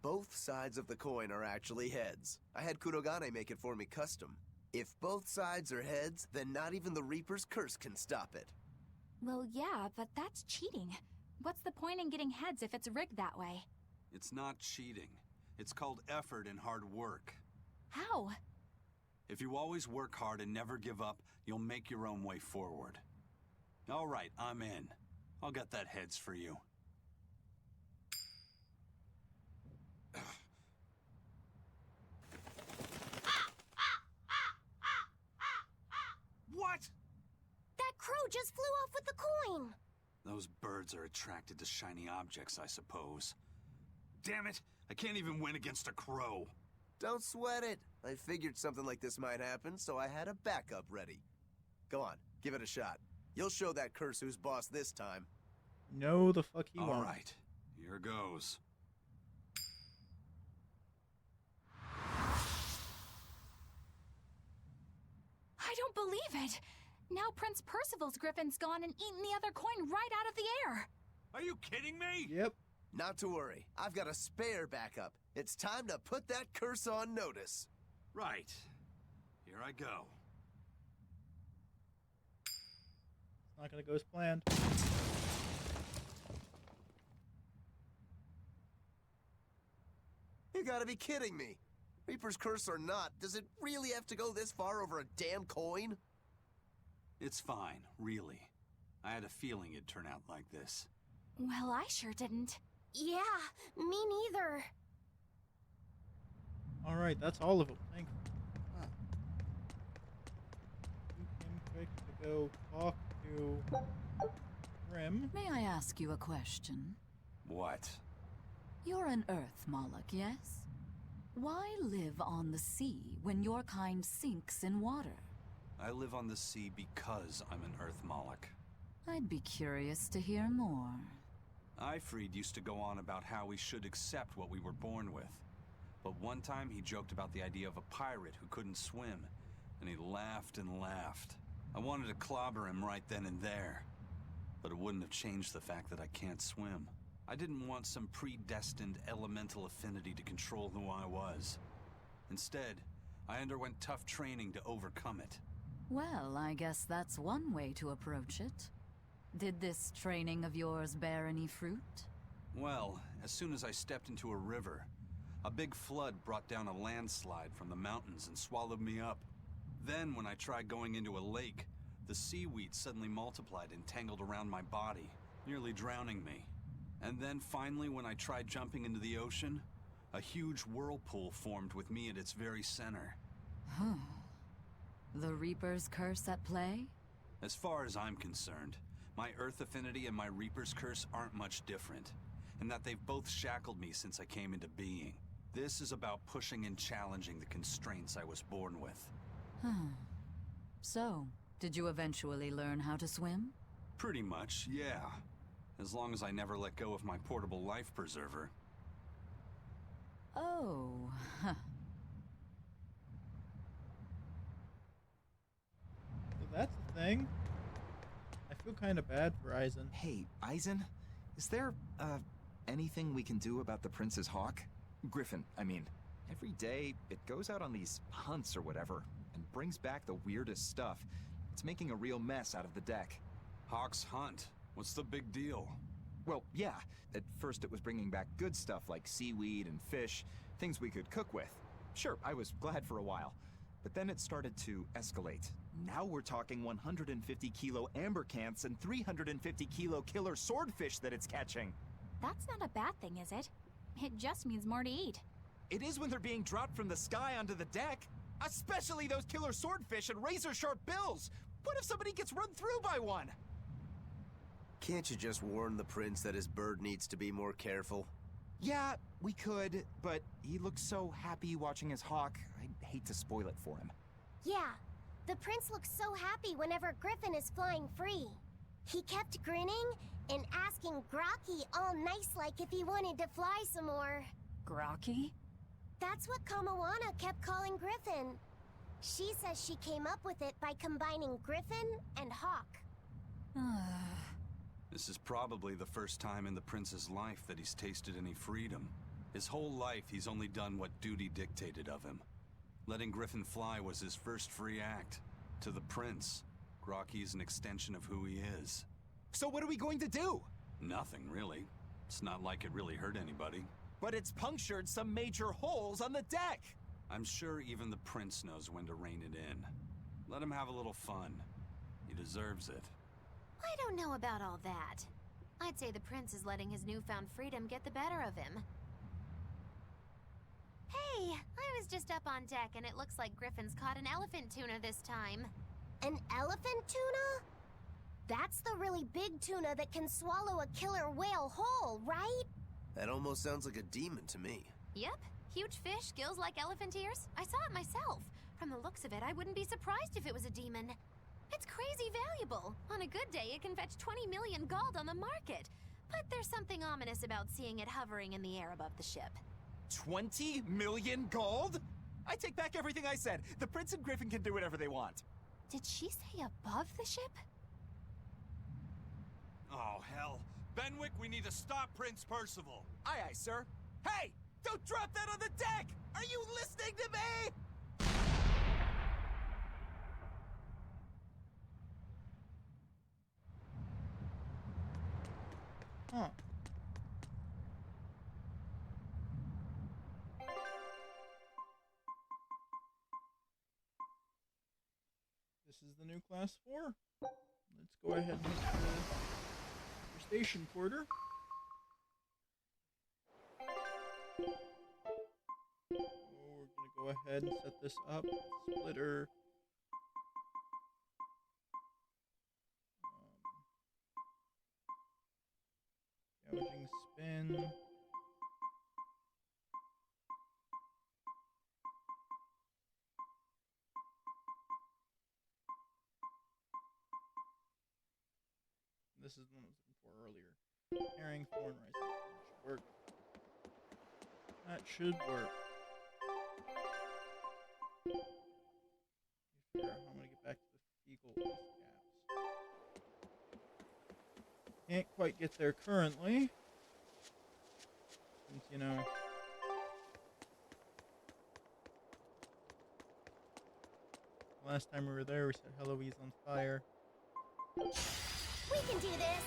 Speaker 6: both sides of the coin are actually heads. I had Kurogane make it for me custom. If both sides are heads, then not even the Reaper's curse can stop it.
Speaker 4: Well, yeah, but that's cheating. What's the point in getting heads if it's rigged that way?
Speaker 2: It's not cheating. It's called effort and hard work.
Speaker 4: How?
Speaker 2: If you always work hard and never give up, you'll make your own way forward. All right, I'm in. I'll get that heads for you. What?
Speaker 10: That crow just flew off with the coin.
Speaker 2: Those birds are attracted to shiny objects, I suppose. Damn it! I can't even win against a crow.
Speaker 6: Don't sweat it. I figured something like this might happen, so I had a backup ready. Go on, give it a shot. You'll show that curse who's boss this time.
Speaker 1: No, the fuck he
Speaker 2: All
Speaker 1: won't.
Speaker 2: right, here goes.
Speaker 4: I don't believe it! Now Prince Percival's griffin's gone and eaten the other coin right out of the air!
Speaker 2: Are you kidding me?
Speaker 1: Yep.
Speaker 6: Not to worry. I've got a spare backup. It's time to put that curse on notice.
Speaker 2: Right. Here I go.
Speaker 1: It's not gonna go as planned.
Speaker 6: You gotta be kidding me. Reaper's curse or not, does it really have to go this far over a damn coin?
Speaker 2: It's fine, really. I had a feeling it'd turn out like this.
Speaker 4: Well, I sure didn't.
Speaker 10: Yeah, me neither.
Speaker 1: Alright, that's all of them. Thank you. You can quick to go talk to Grim.
Speaker 9: May I ask you a question?
Speaker 2: What?
Speaker 9: You're an Earth Moloch, yes? Why live on the sea when your kind sinks in water?
Speaker 2: I live on the sea because I'm an Earth Moloch.
Speaker 9: I'd be curious to hear more.
Speaker 2: Ifrid used to go on about how we should accept what we were born with. But one time he joked about the idea of a pirate who couldn't swim, and he laughed and laughed. I wanted to clobber him right then and there, but it wouldn't have changed the fact that I can't swim. I didn't want some predestined elemental affinity to control who I was. Instead, I underwent tough training to overcome it.
Speaker 9: Well, I guess that's one way to approach it. Did this training of yours bear any fruit?
Speaker 2: Well, as soon as I stepped into a river, a big flood brought down a landslide from the mountains and swallowed me up. Then, when I tried going into a lake, the seaweed suddenly multiplied and tangled around my body, nearly drowning me. And then finally, when I tried jumping into the ocean, a huge whirlpool formed with me at its very center.
Speaker 9: Huh. The Reaper's curse at play?
Speaker 2: As far as I'm concerned, my Earth affinity and my Reaper's curse aren't much different, and that they've both shackled me since I came into being. This is about pushing and challenging the constraints I was born with.
Speaker 9: So, did you eventually learn how to swim?
Speaker 2: Pretty much, yeah. As long as I never let go of my portable life preserver.
Speaker 9: Oh, huh.
Speaker 1: So that's the thing. I feel kind of bad for Eisen.
Speaker 7: Hey, Eisen, is there, anything we can do about the Prince's hawk? Griffin, I mean. Every day, it goes out on these hunts or whatever, and brings back the weirdest stuff. It's making a real mess out of the deck.
Speaker 2: Hawk's hunt? What's the big deal?
Speaker 7: Well, yeah. At first it was bringing back good stuff like seaweed and fish, things we could cook with. Sure, I was glad for a while. But then it started to escalate. Now we're talking 150-kilo amber cants and 350-kilo killer swordfish that it's catching.
Speaker 4: That's not a bad thing, is it? It just means more to eat.
Speaker 7: It is when they're being dropped from the sky onto the deck. Especially those killer swordfish and razor-sharp bills. What if somebody gets run through by one?
Speaker 6: Can't you just warn the prince that his bird needs to be more careful?
Speaker 7: Yeah, we could, but he looks so happy watching his hawk. I'd hate to spoil it for him.
Speaker 10: Yeah, the prince looks so happy whenever Griffin is flying free. He kept grinning and asking Grocky all nice-like if he wanted to fly some more.
Speaker 9: Grocky?
Speaker 10: That's what Kamawana kept calling Griffin. She says she came up with it by combining Griffin and Hawk.
Speaker 2: This is probably the first time in the Prince's life that he's tasted any freedom. His whole life, he's only done what duty dictated of him. Letting Griffin fly was his first free act. To the Prince, Grocky's an extension of who he is.
Speaker 7: So what are we going to do?
Speaker 2: Nothing, really. It's not like it really hurt anybody.
Speaker 7: But it's punctured some major holes on the deck!
Speaker 2: I'm sure even the Prince knows when to rein it in. Let him have a little fun. He deserves it.
Speaker 8: I don't know about all that. I'd say the prince is letting his newfound freedom get the better of him. Hey, I was just up on deck and it looks like Griffin's caught an elephant tuna this time.
Speaker 10: An elephant tuna? That's the really big tuna that can swallow a killer whale whole, right?
Speaker 6: That almost sounds like a demon to me.
Speaker 8: Yep, huge fish, gills like elephant ears. I saw it myself. From the looks of it, I wouldn't be surprised if it was a demon. It's crazy valuable. On a good day, it can fetch 20 million gold on the market. But there's something ominous about seeing it hovering in the air above the ship.
Speaker 7: 20 million gold? I take back everything I said. The Prince and Griffin can do whatever they want.
Speaker 4: Did she say above the ship?
Speaker 2: Oh, hell. Benwick, we need to stop Prince Percival.
Speaker 7: Aye, aye, sir. Hey! Don't drop that on the deck! Are you listening to me?
Speaker 1: Huh. This is the new class 4. Let's go ahead and hit the station quarter. Oh, we're gonna go ahead and set this up. Splitter. Gouging spin. This is the one I was looking for earlier. Herring, thorn, rice. Should work. That should work. Let me figure out how I'm gonna get back to the fecal ice caps. Can't quite get there currently. Since, you know, last time we were there, we said Heloise on fire.
Speaker 10: We can do this!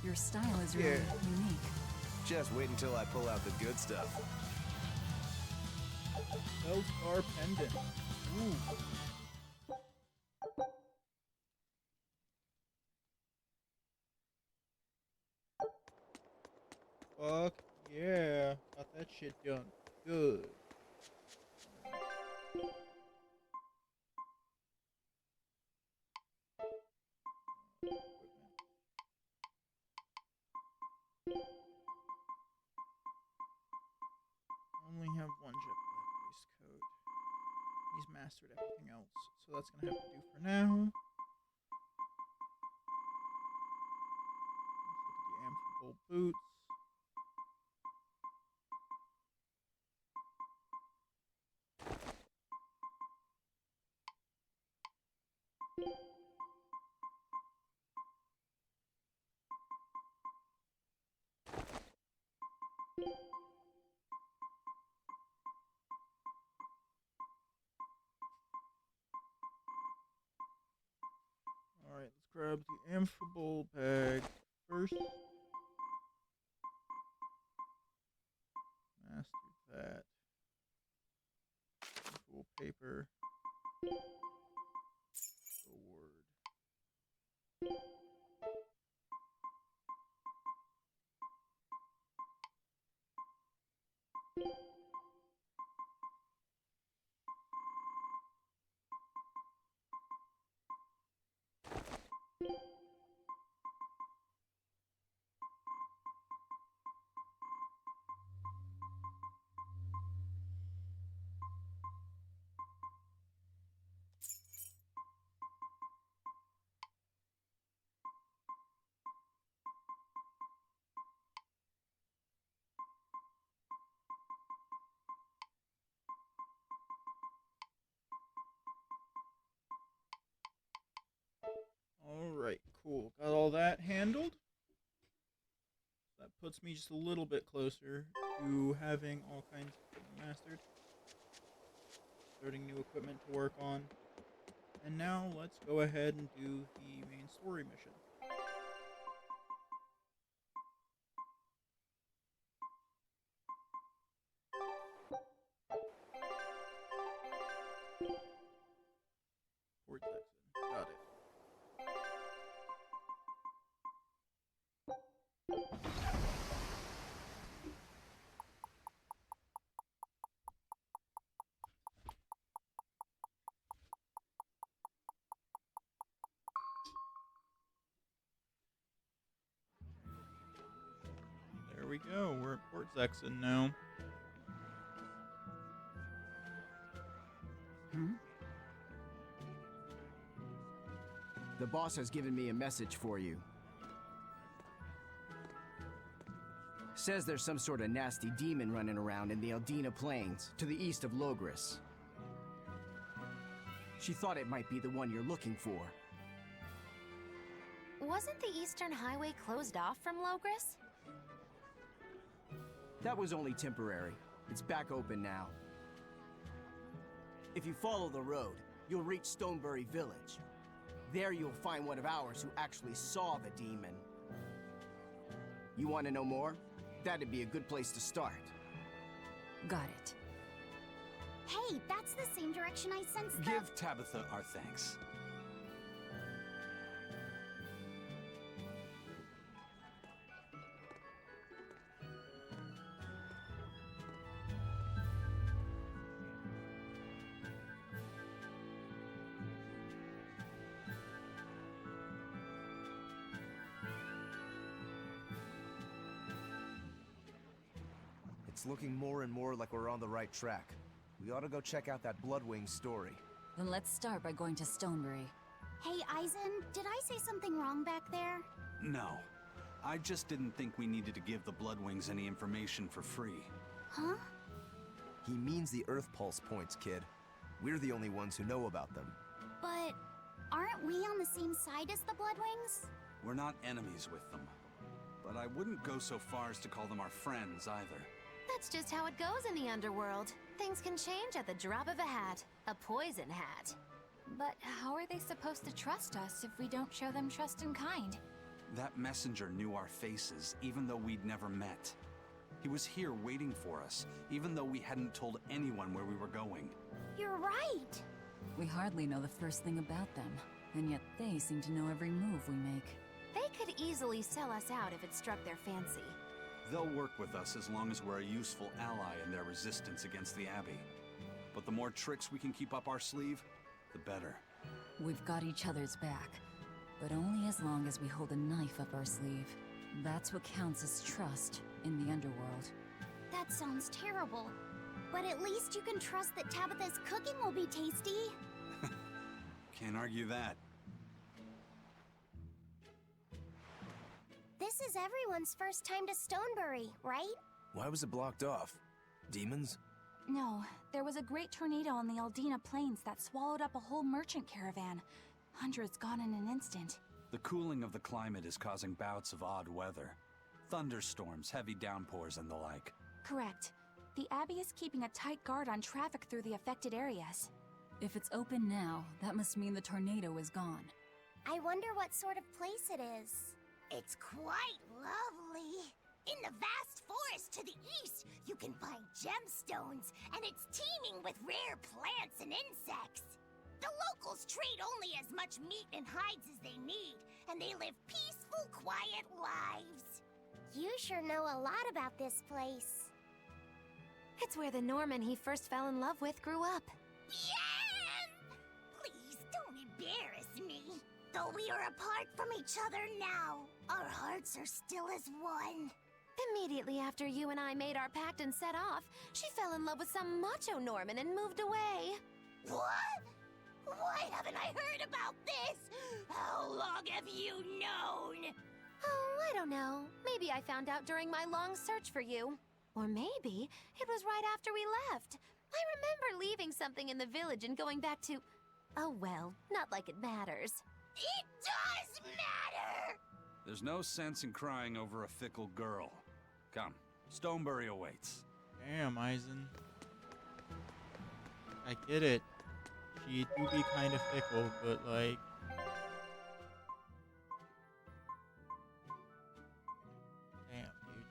Speaker 9: Your style is really unique.
Speaker 6: Just wait until I pull out the good stuff.
Speaker 1: Bellstar pendant. Ooh. Fuck yeah. Got that shit done. Good. Only have one jet black waistcoat. He's mastered everything else, so that's gonna have to do for now. Let's look at the amphibole boots. Alright, let's grab the amphibole bag first. Mastered that. Amphibole paper. Sword. Alright, cool. Got all that handled. That puts me just a little bit closer to having all kinds of equipment mastered. Starting new equipment to work on. And now let's go ahead and do the main story mission. Port Texan. Got it. There we go. We're at Port Zexon now.
Speaker 13: The boss has given me a message for you. Says there's some sort of nasty demon running around in the Eldina Plains, to the east of Logris. She thought it might be the one you're looking for.
Speaker 8: Wasn't the Eastern Highway closed off from Logris?
Speaker 13: That was only temporary. It's back open now. If you follow the road, you'll reach Stonebury Village. There you'll find one of ours who actually saw the demon. You want to know more? That'd be a good place to start.
Speaker 9: Got it.
Speaker 10: Hey, that's the same direction I sensed the...
Speaker 2: Give Tabitha our thanks.
Speaker 6: It's looking more and more like we're on the right track. We ought to go check out that Bloodwing story.
Speaker 9: Then let's start by going to Stonebury.
Speaker 10: Hey, Eisen, did I say something wrong back there?
Speaker 2: No. I just didn't think we needed to give the Bloodwings any information for free.
Speaker 10: Huh?
Speaker 6: He means the Earth Pulse points, kid. We're the only ones who know about them.
Speaker 10: But aren't we on the same side as the Bloodwings?
Speaker 2: We're not enemies with them. But I wouldn't go so far as to call them our friends either.
Speaker 8: That's just how it goes in the underworld. Things can change at the drop of a hat. A poison hat.
Speaker 4: But how are they supposed to trust us if we don't show them trust in kind?
Speaker 2: That messenger knew our faces, even though we'd never met. He was here waiting for us, even though we hadn't told anyone where we were going.
Speaker 10: You're right.
Speaker 9: We hardly know the first thing about them, and yet they seem to know every move we make.
Speaker 8: They could easily sell us out if it struck their fancy.
Speaker 2: They'll work with us as long as we're a useful ally in their resistance against the Abbey. But the more tricks we can keep up our sleeve, the better.
Speaker 9: We've got each other's back, but only as long as we hold a knife up our sleeve. That's what counts as trust in the underworld.
Speaker 10: That sounds terrible. But at least you can trust that Tabitha's cooking will be tasty.
Speaker 2: Can't argue that.
Speaker 10: This is everyone's first time to Stonebury, right?
Speaker 6: Why was it blocked off? Demons?
Speaker 4: No, there was a great tornado on the Aldina Plains that swallowed up a whole merchant caravan. Hundreds gone in an instant.
Speaker 2: The cooling of the climate is causing bouts of odd weather. Thunderstorms, heavy downpours, and the like.
Speaker 4: Correct. The Abbey is keeping a tight guard on traffic through the affected areas.
Speaker 9: If it's open now, that must mean the tornado is gone.
Speaker 10: I wonder what sort of place it is.
Speaker 14: It's quite lovely. In the vast forest to the east, you can find gemstones, and it's teeming with rare plants and insects. The locals trade only as much meat and hides as they need, and they live peaceful, quiet lives.
Speaker 10: You sure know a lot about this place.
Speaker 8: It's where the Norman he first fell in love with grew up.
Speaker 14: Yeah! Please don't embarrass me. Though we are apart from each other now, our hearts are still as one.
Speaker 8: Immediately after you and I made our pact and set off, she fell in love with some macho Norman and moved away.
Speaker 14: What? Why haven't I heard about this? How long have you known?
Speaker 8: Oh, I don't know. Maybe I found out during my long search for you. Or maybe it was right after we left. I remember leaving something in the village and going back to... Oh well, not like it matters.
Speaker 14: It does matter!
Speaker 2: There's no sense in crying over a fickle girl. Come, Stonebury awaits.
Speaker 1: Damn, Eisen. I get it. She do be kind of fickle, but like... Damn, dude.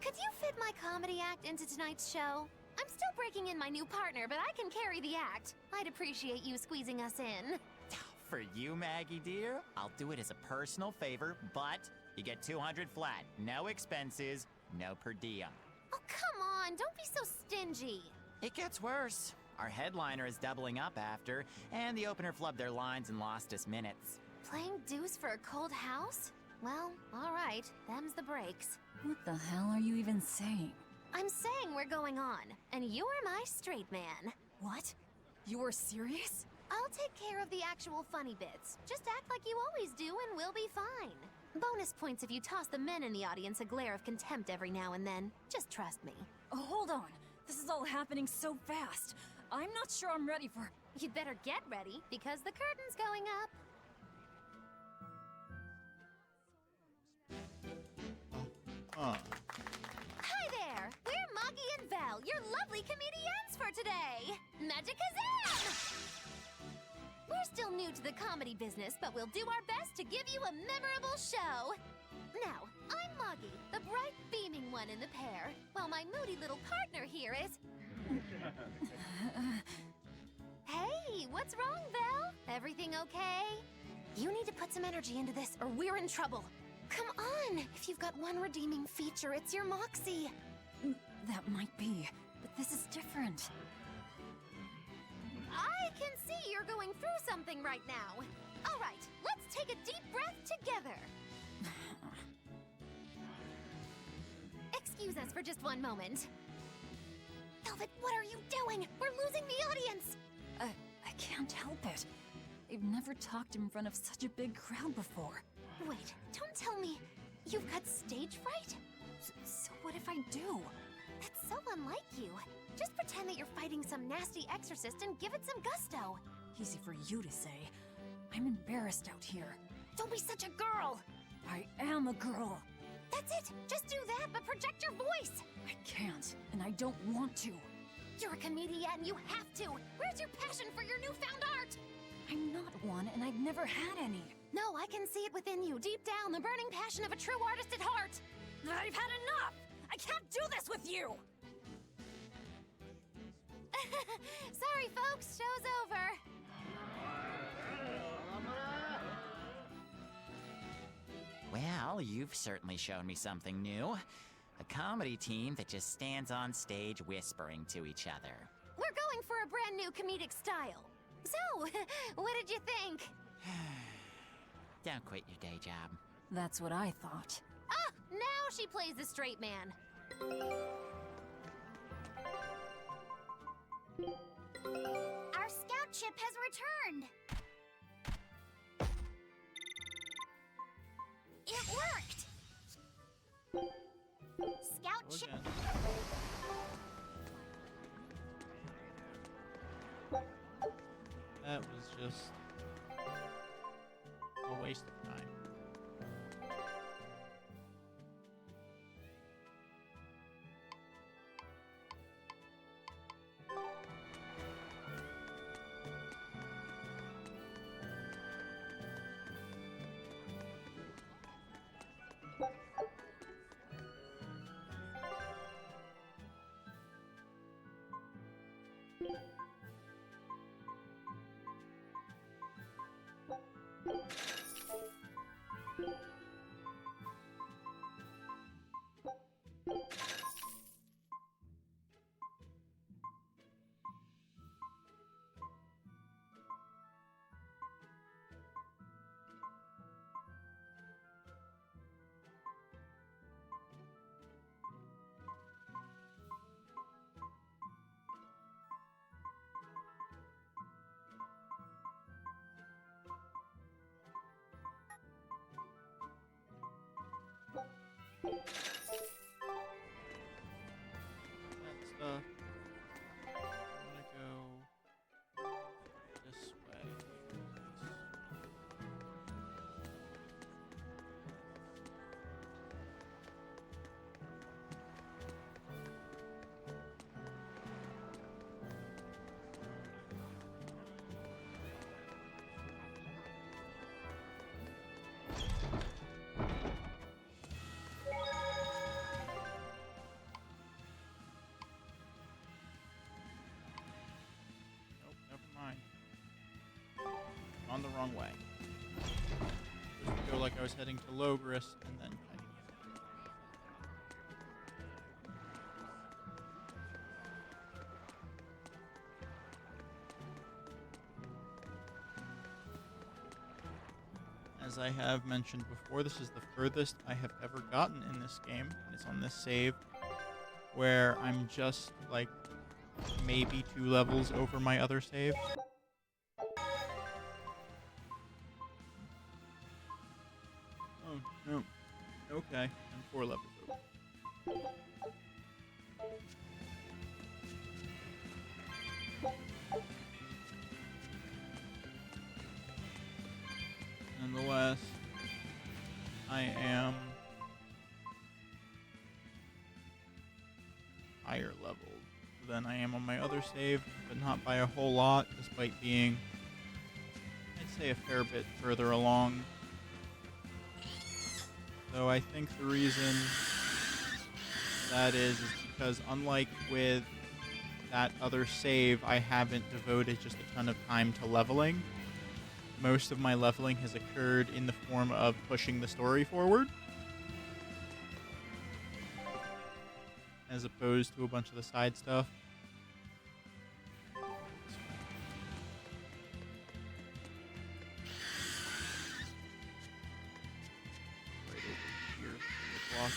Speaker 8: Could you fit my comedy act into tonight's show? I'm still breaking in my new partner, but I can carry the act. I'd appreciate you squeezing us in.
Speaker 15: For you, Maggie dear, I'll do it as a personal favor, but you get 200 flat. No expenses, no per diem.
Speaker 8: Oh, come on, don't be so stingy.
Speaker 15: It gets worse. Our headliner is doubling up after, and the opener flubbed their lines and lost us minutes.
Speaker 8: Playing deuce for a cold house? Well, all right, them's the breaks.
Speaker 9: What the hell are you even saying?
Speaker 8: I'm saying we're going on, and you're my straight man.
Speaker 9: What? You're serious?
Speaker 8: I'll take care of the actual funny bits. Just act like you always do and we'll be fine. Bonus points if you toss the men in the audience a glare of contempt every now and then. Just trust me.
Speaker 9: Oh, hold on. This is all happening so fast. I'm not sure I'm ready for...
Speaker 8: You'd better get ready, because the curtain's going up. Hi there! We're Moggy and Val, your lovely comedians for today! Magicazam! We're still new to the comedy business, but we'll do our best to give you a memorable show. Now, I'm Moggy, the bright, beaming one in the pair, while my moody little partner here is... Hey, what's wrong, Val? Everything okay? You need to put some energy into this, or we're in trouble. Come on! If you've got one redeeming feature, it's your moxie.
Speaker 9: That might be, but this is different.
Speaker 8: I can see you're going through something right now. All right, let's take a deep breath together. Excuse us for just one moment. Velvet, what are you doing? We're losing the audience.
Speaker 9: I can't help it. I've never talked in front of such a big crowd before.
Speaker 8: Wait, don't tell me you've got stage fright?
Speaker 9: So what if I do?
Speaker 8: That's so unlike you. Just pretend that you're fighting some nasty exorcist and give it some gusto.
Speaker 9: Easy for you to say. I'm embarrassed out here.
Speaker 8: Don't be such a girl!
Speaker 9: I am a girl.
Speaker 8: That's it! Just do that, but project your voice!
Speaker 9: I can't, and I don't want to.
Speaker 8: You're a comedian, you have to! Where's your passion for your newfound art?
Speaker 9: I'm not one, and I've never had any.
Speaker 8: No, I can see it within you, deep down, the burning passion of a true artist at heart!
Speaker 9: I've had enough! I can't do this with you!
Speaker 8: Sorry, folks, show's over.
Speaker 15: Well, you've certainly shown me something new. A comedy team that just stands on stage whispering to each other.
Speaker 8: We're going for a brand new comedic style. So, what did you think?
Speaker 15: Don't quit your day job.
Speaker 9: That's what I thought.
Speaker 8: Ah, now she plays the straight man.
Speaker 10: Our scout ship has returned. It worked. Scout ship.
Speaker 1: That was just a waste of time. That stuff. I'm gonna go this way. Nope, never mind. On the wrong way. Supposed to go like I was heading to Logris and then heading in. As I have mentioned before, this is the furthest I have ever gotten in this game. And it's on this save where I'm just like maybe 2 levels over my other save. Oh, no. Okay, I'm 4 levels over. Nonetheless, I am higher leveled than I am on my other save, but not by a whole lot, despite being, I'd say, a fair bit further along. So I think the reason that is because unlike with that other save, I haven't devoted just a ton of time to leveling. Most of my leveling has occurred in the form of pushing the story forward, as opposed to a bunch of the side stuff. Right over here, the block.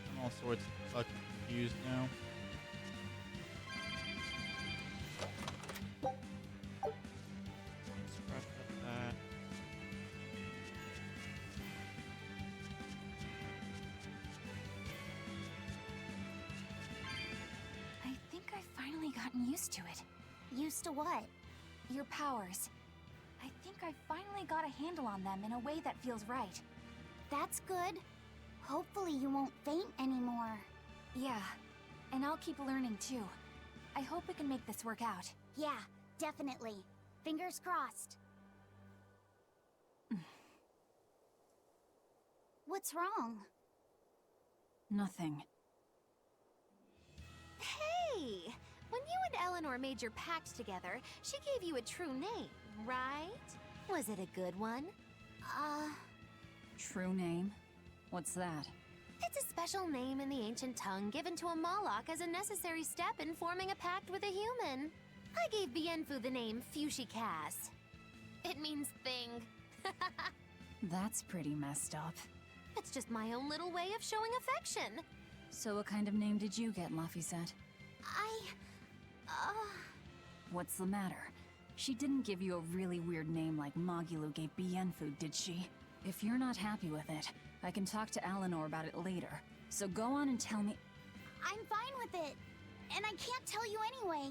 Speaker 1: I'm all sorts of fucking confused now.
Speaker 4: gotten used to it.
Speaker 10: Used to what?
Speaker 4: Your powers. I think I finally got a handle on them in a way that feels right.
Speaker 10: That's good. Hopefully you won't faint anymore.
Speaker 4: Yeah, and I'll keep learning too. I hope we can make this work out.
Speaker 10: Yeah, definitely. Fingers crossed. What's wrong?
Speaker 9: Nothing.
Speaker 8: Hey! When you and Eleanor made your pact together, she gave you a true name, right? Was it a good one?
Speaker 9: True name? What's that?
Speaker 8: It's a special name in the ancient tongue given to a Moloch as a necessary step in forming a pact with a human. I gave Bienfu the name Fushicaz. It means thing.
Speaker 9: That's pretty messed up.
Speaker 8: It's just my own little way of showing affection.
Speaker 9: So what kind of name did you get, Laphicet? What's the matter? She didn't give you a really weird name like Magilou gave Bienfu, did she? If you're not happy with it, I can talk to Eleanor about it later. So go on and tell me—
Speaker 10: I'm fine with it. And I can't tell you anyway.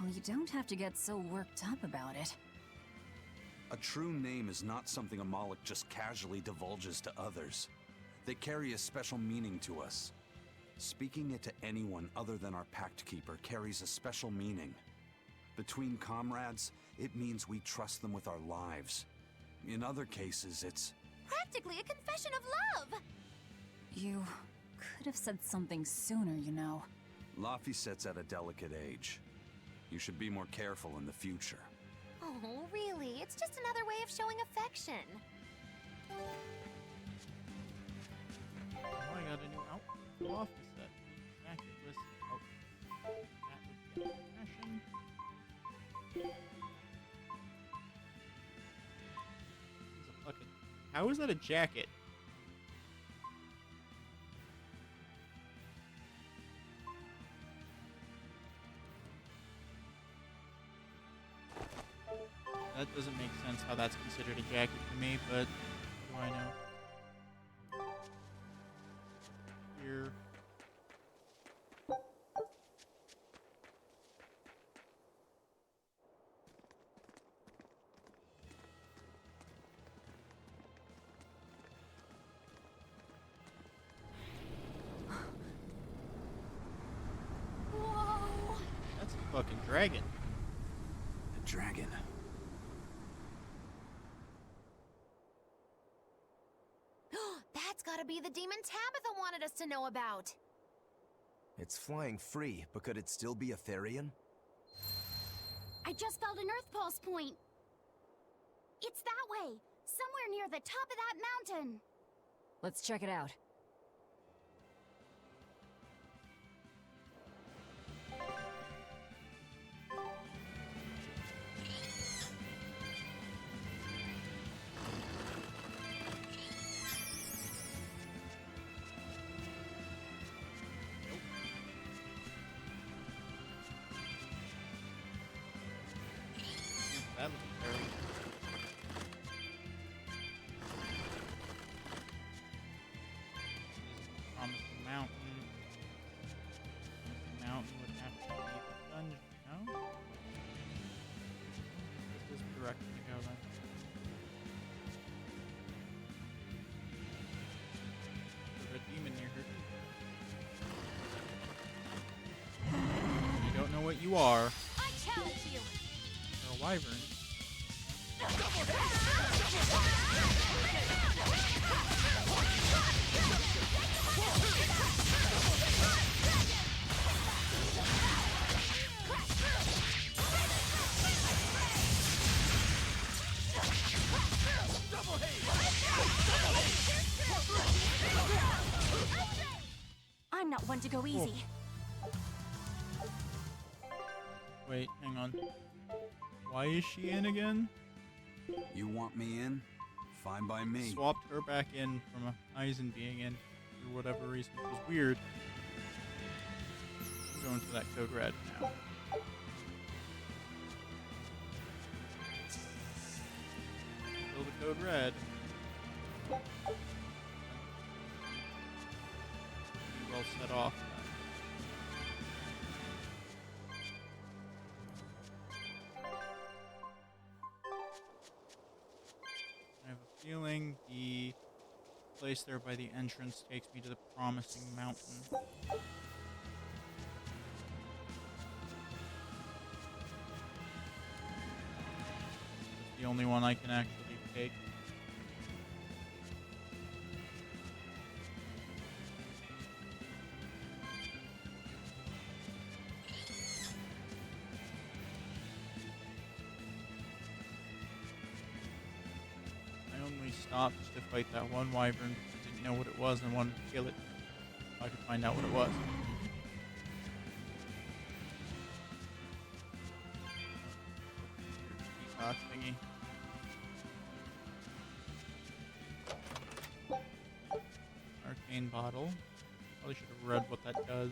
Speaker 9: Well, you don't have to get so worked up about it.
Speaker 2: A true name is not something a Moloch just casually divulges to others. They carry a special meaning to us. Speaking it to anyone other than our Pact Keeper carries a special meaning. Between comrades, it means we trust them with our lives. In other cases, it's
Speaker 8: practically a confession of love!
Speaker 9: You could have said something sooner, you know.
Speaker 2: Laphicet's at a delicate age. You should be more careful in the future.
Speaker 8: Oh, really? It's just another way of showing affection.
Speaker 1: Oh, I got a new outfit off the set. Jacket listed. Oh, that would be a fashion. It's a fucking. How is that a jacket? That doesn't make sense how that's considered a jacket to me, but what do I know? Here.
Speaker 8: Whoa!
Speaker 1: That's a fucking dragon.
Speaker 2: A dragon.
Speaker 8: That's gotta be the demon Tabitha wanted us to know about.
Speaker 6: It's flying free, but could it still be a Therian?
Speaker 10: I just felt an Earth Pulse point. It's that way, somewhere near the top of that mountain.
Speaker 9: Let's check it out.
Speaker 1: That looks very. Promising Mountain. Promising Mountain would have to be a dungeon, no? This is the direction to go then. There's a demon near her. You don't know what you are.
Speaker 8: I challenge you!
Speaker 1: You're a wyvern.
Speaker 4: I'm not one to go easy.
Speaker 1: Wait, hang on. Why is she in again?
Speaker 2: You want me in? Fine by me.
Speaker 1: Swapped her back in from Eisen being in for whatever reason. It was weird. I'm going to that code red now. Still the code red. Be well set off. feeling the place there by the entrance takes me to the Promising Mountain. It's the only one I can actually take. Stopped to fight that one wyvern because I didn't know what it was and wanted to kill it if I could find out what it was. Peacock thingy. Arcane bottle. Probably should have read what that does.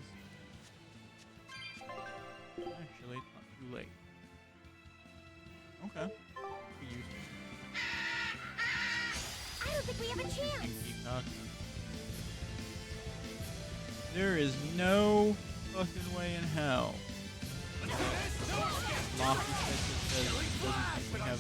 Speaker 1: Actually, it's not too late. Okay. We use it.
Speaker 14: I don't think we have a chance.
Speaker 1: Peacock. There is no fucking way in hell. Lofty says he doesn't think we have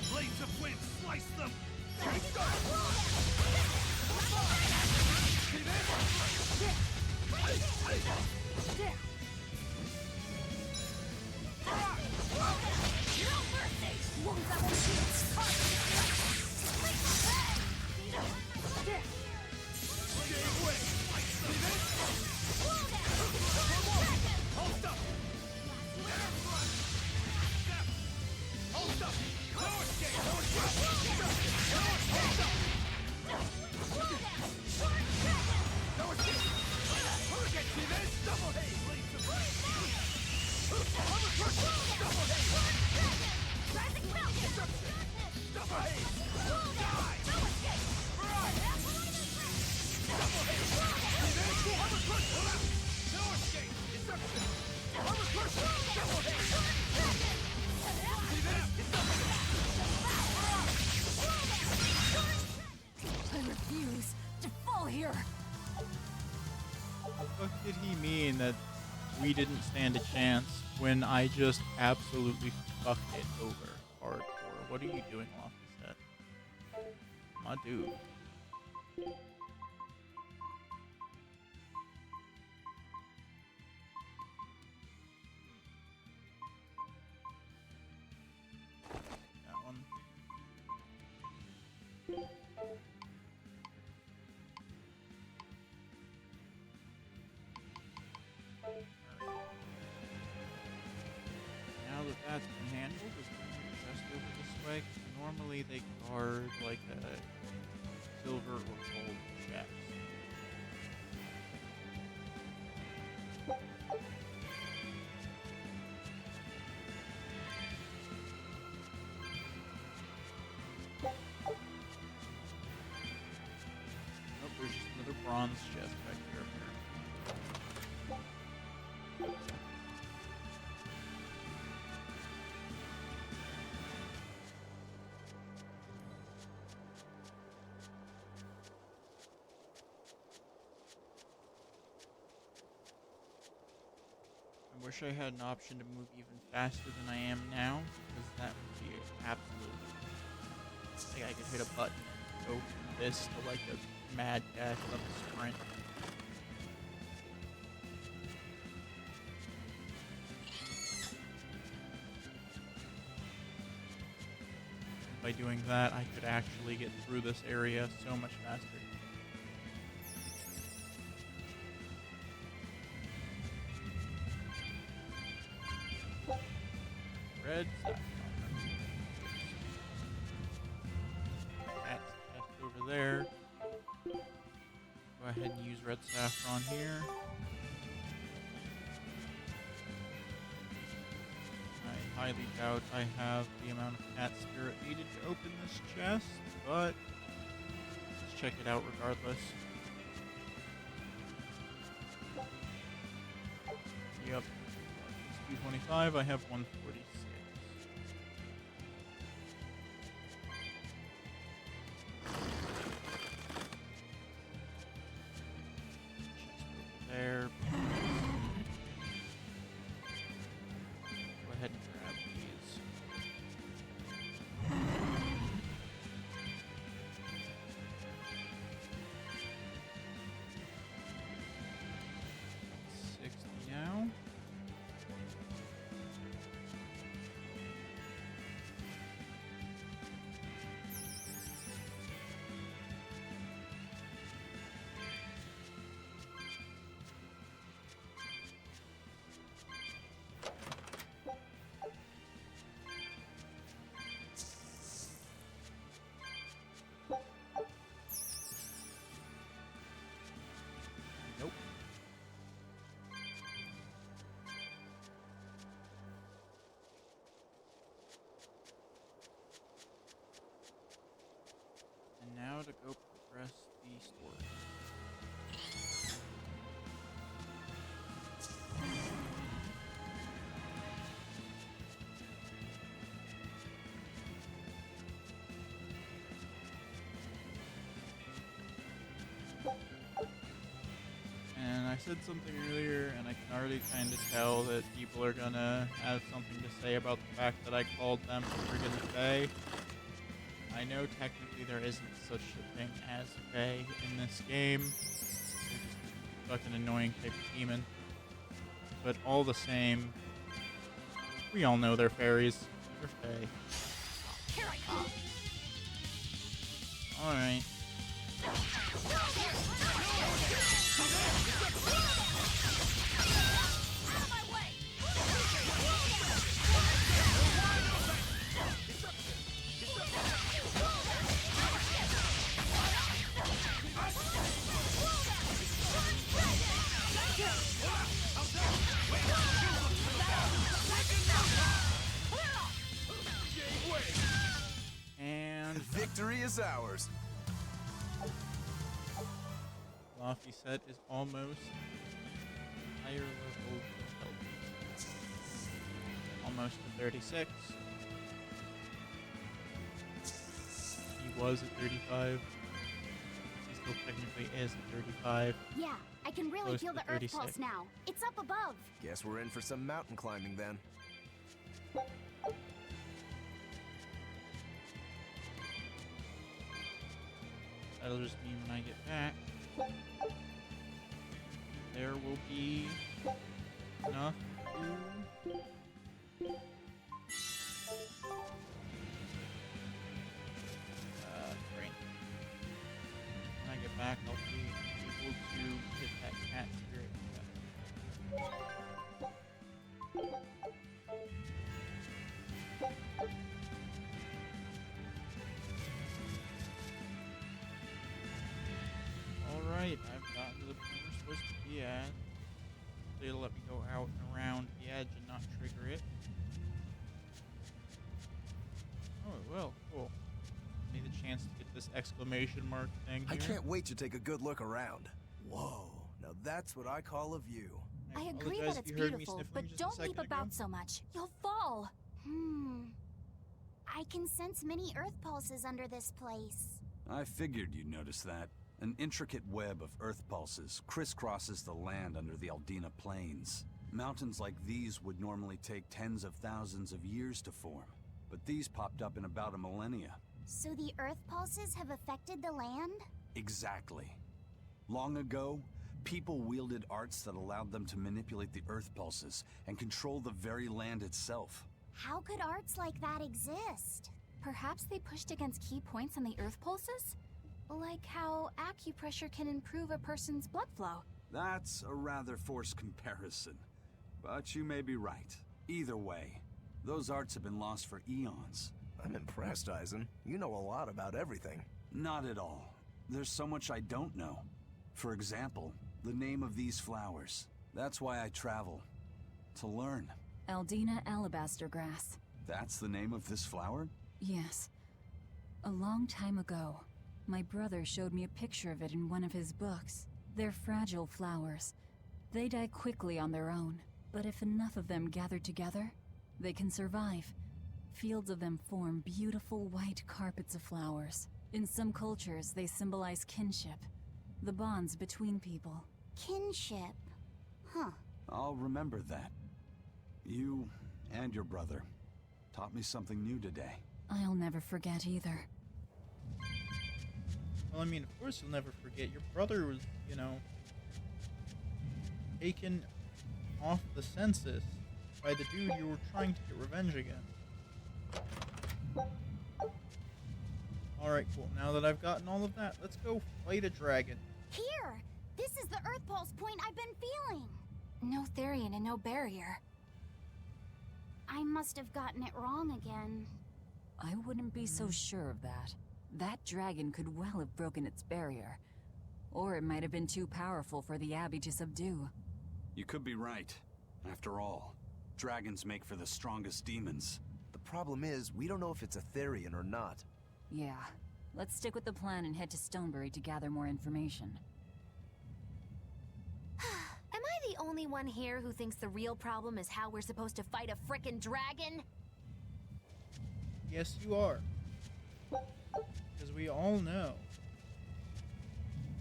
Speaker 2: Blades of wind, slice them!
Speaker 9: I refuse to fall here.
Speaker 1: What did he mean that we didn't stand a chance when I just absolutely fucked it over hardcore? What are you doing, Lofty Set? My dude. That one. Now that that's been handled, is the chest over this way? 'Cause normally they guard like a silver or gold chest. Nope, there's just another bronze chest back here. I wish I had an option to move even faster than I am now, because that would be absolutely... Like I could hit a button and go from this to like a mad dash up a sprint. By doing that, I could actually get through this area so much faster. Red red saffron. That's just over there. Go ahead and use red saffron here. I highly doubt I have the amount of cat spirit needed to open this chest, but let's check it out regardless. Yep. 225, I have 146. Chest over there. Go ahead and grab these. Now. Nope. And now to go progress the story. And I said something earlier, and I can already kind of tell that people are gonna have something to say about the fact that I called them friggin' Fae. I know technically there isn't such a thing as Fae in this game. They're just a fucking annoying type of demon. But all the same, we all know they're fairies. They're Fae.
Speaker 14: Here I come.
Speaker 1: Alright. And
Speaker 6: victory is ours.
Speaker 1: Lofty set is almost higher level intelligence. Almost to 36. He was at 35. He still technically is at 35.
Speaker 10: Yeah, I can really
Speaker 1: Close
Speaker 10: feel
Speaker 1: to
Speaker 10: the earth
Speaker 1: 36.
Speaker 10: pulse now. It's up above.
Speaker 6: Guess we're in for some mountain climbing then.
Speaker 1: That'll just mean when I get back, there will be enough to... Great. When I get back, I'll be able to hit that cat spirit. Alright, I've gotten to the point we're supposed to be at. It'll let me go out and around the edge and not trigger it. Oh, it will. Cool. Give me the chance to get this exclamation mark thing here.
Speaker 6: I can't wait to take a good look around. Whoa, now that's what I call a view.
Speaker 4: I agree
Speaker 1: apologize
Speaker 4: that
Speaker 1: if
Speaker 4: it's
Speaker 1: you heard me
Speaker 4: beautiful,
Speaker 1: sniffling
Speaker 4: but
Speaker 1: just a
Speaker 4: don't leap
Speaker 1: second ago.
Speaker 4: about so much. You'll fall.
Speaker 10: I can sense many earth pulses under this place.
Speaker 2: I figured you'd notice that. An intricate web of earth pulses crisscrosses the land under the Aldina Plains. Mountains like these would normally take tens of thousands of years to form, but these popped up in about a millennia.
Speaker 10: So the earth pulses have affected the land?
Speaker 2: Exactly. Long ago, people wielded arts that allowed them to manipulate the earth pulses and control the very land itself.
Speaker 10: How could arts like that exist?
Speaker 4: Perhaps they pushed against key points on the earth pulses? Like how acupressure can improve a person's blood flow.
Speaker 2: That's a rather forced comparison, but you may be right. Either way, Those arts have been lost for eons.
Speaker 6: I'm impressed, Eisen. You know a lot about everything.
Speaker 2: Not at all. There's so much I don't know. For example, the name of these flowers. That's why I travel. To learn.
Speaker 9: Aldina alabaster grass.
Speaker 2: That's the name of this flower?
Speaker 9: Yes. A long time ago, my brother showed me a picture of it in one of his books. They're fragile flowers. They die quickly on their own, but if enough of them gather together, they can survive. Fields of them form beautiful white carpets of flowers. In some cultures, they symbolize kinship, the bonds between people.
Speaker 14: Kinship. Huh.
Speaker 2: I'll remember that. You and your brother taught me something new today.
Speaker 9: I'll never forget either.
Speaker 1: Well, I mean, of course you'll never forget. Your brother was, taken off the census by the dude you were trying to get revenge against. Alright, cool. Now that I've gotten all of that, let's go fight a dragon.
Speaker 14: Here! This is the Earth Pulse point I've been feeling!
Speaker 4: No Therian and no barrier.
Speaker 14: I must have gotten it wrong again.
Speaker 9: I wouldn't be so sure of that. That dragon could well have broken its barrier. Or it might have been too powerful for the Abbey to subdue.
Speaker 2: You could be right. After all, dragons make for the strongest demons.
Speaker 6: The problem is, we don't know if it's a Therian or not.
Speaker 9: Yeah. Let's stick with the plan and head to Stonebury to gather more information.
Speaker 8: Am I the only one here who thinks the real problem is how we're supposed to fight a frickin' dragon?
Speaker 1: Yes, you are. Because we all know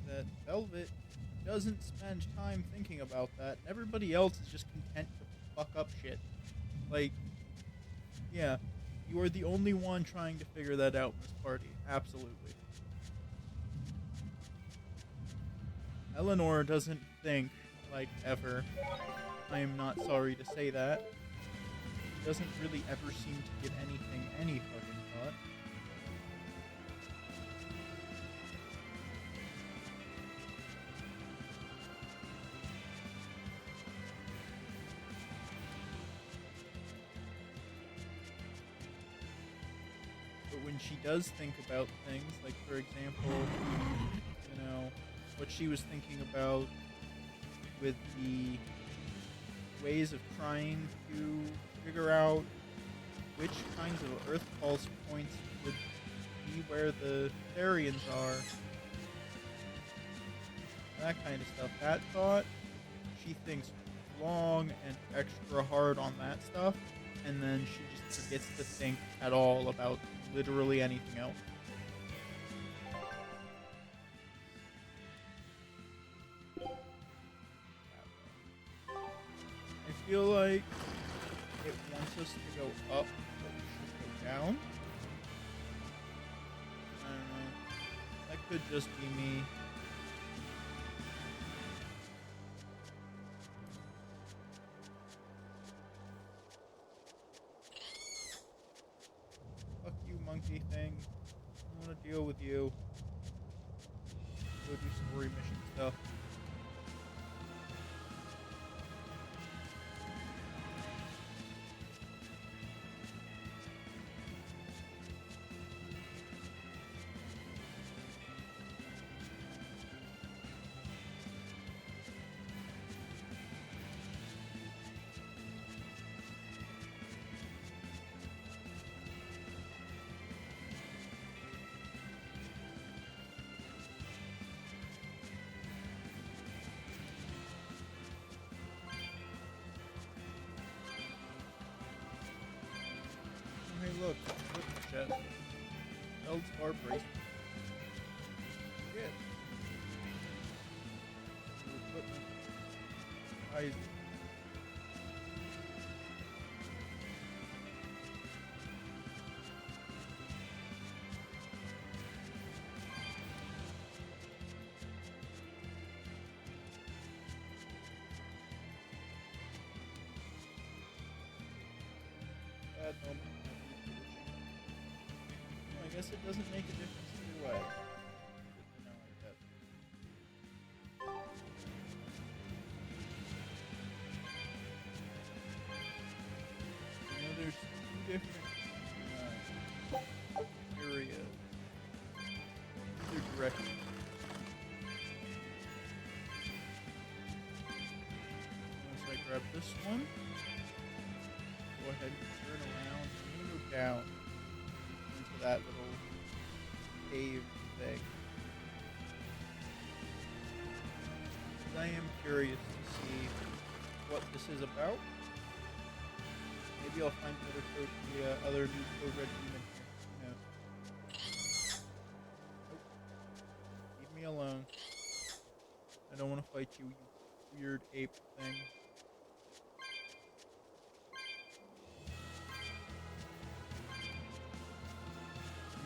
Speaker 1: that Velvet doesn't spend time thinking about that. Everybody else is just content to fuck up shit. Like, yeah, you are the only one trying to figure that out in this party. Absolutely. Eleanor doesn't think, like, ever. I am not sorry to say that. She doesn't really ever seem to give anything any fucking thought. But when she does think about things, like for example, what she was thinking about with the ways of trying to figure out which kinds of Earth Pulse points would be where the Therians are. That kind of stuff. That thought, she thinks long and extra hard on that stuff, and then she just forgets to think at all about literally anything else. I feel like it wants us to go up, but we should go down. I don't know. That could just be me. Fuck you, monkey thing. I don't want to deal with you. Go do story mission stuff. Hey, look, chest. Feldspar bracelet. Shit. New equipment. Eyes. Bad moment. I guess it doesn't make a difference either way. Good to know, I guess. There's different areas. Either direction. Once I grab this one, go ahead and turn around. I'm gonna go down into that little cave thing. I am curious to see what this is about. Maybe I'll find the other new Code Red Demon here. Who knows? Nope. Leave me alone. I don't want to fight you, you weird ape thing.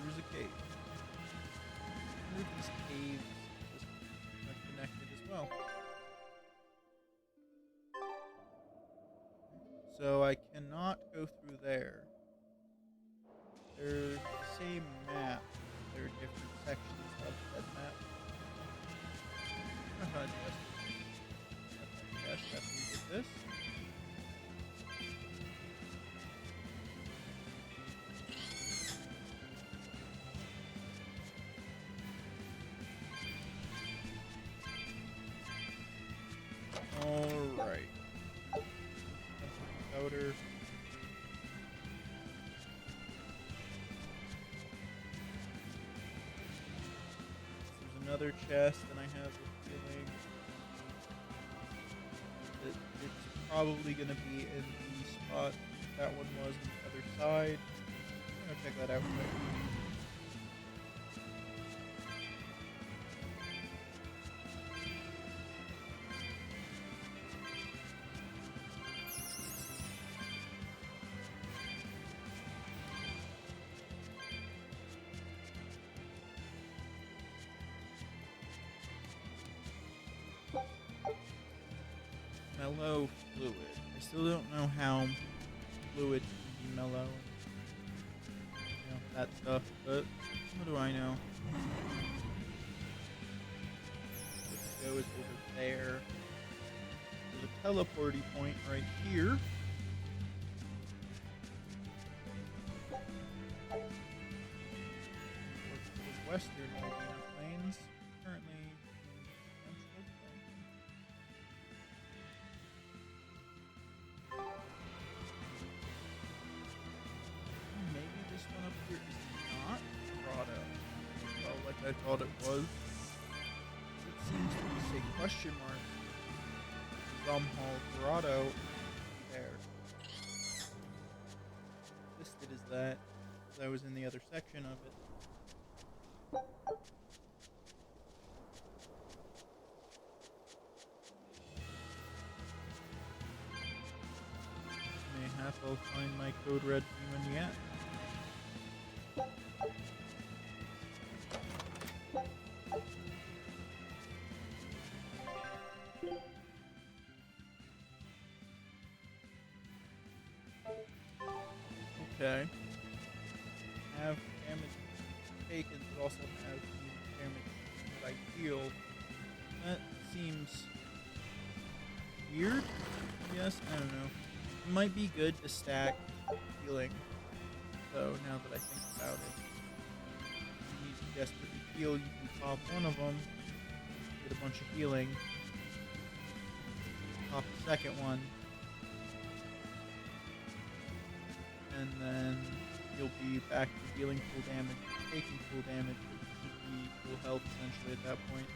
Speaker 1: Here's a cave. I wonder if these caves are connected as well. So I cannot go through there. They're the same map. They're different sections of that map. Yes, after we did this. Alright. Powder. There's another chest, and I have a feeling that it's probably going to be in the spot that one was on the other side. I'm going to check that out quick. Mellow fluid. I still don't know how fluid can be mellow. You know, that stuff, but what do I know? Let's go is over there. There's a teleporty point right here. The western Albina Plains. Currently in Central Plains. Maybe this one up here is not Grotto. Well, like I thought it was. It seems to be say question mark. Zumhall Grotto there. Listed as that, because I was in the other section of it. Mayhap I'll find my Code Red Demon yet. Okay. Have damage taken, but also have damage that I heal. That seems weird. Yes, I don't know. It might be good to stack healing, though, now that I think about it. If you need to desperately heal, you can pop one of them, get a bunch of healing, pop the second one, and then you'll be back to dealing full damage, taking full damage, which should be full health essentially at that point.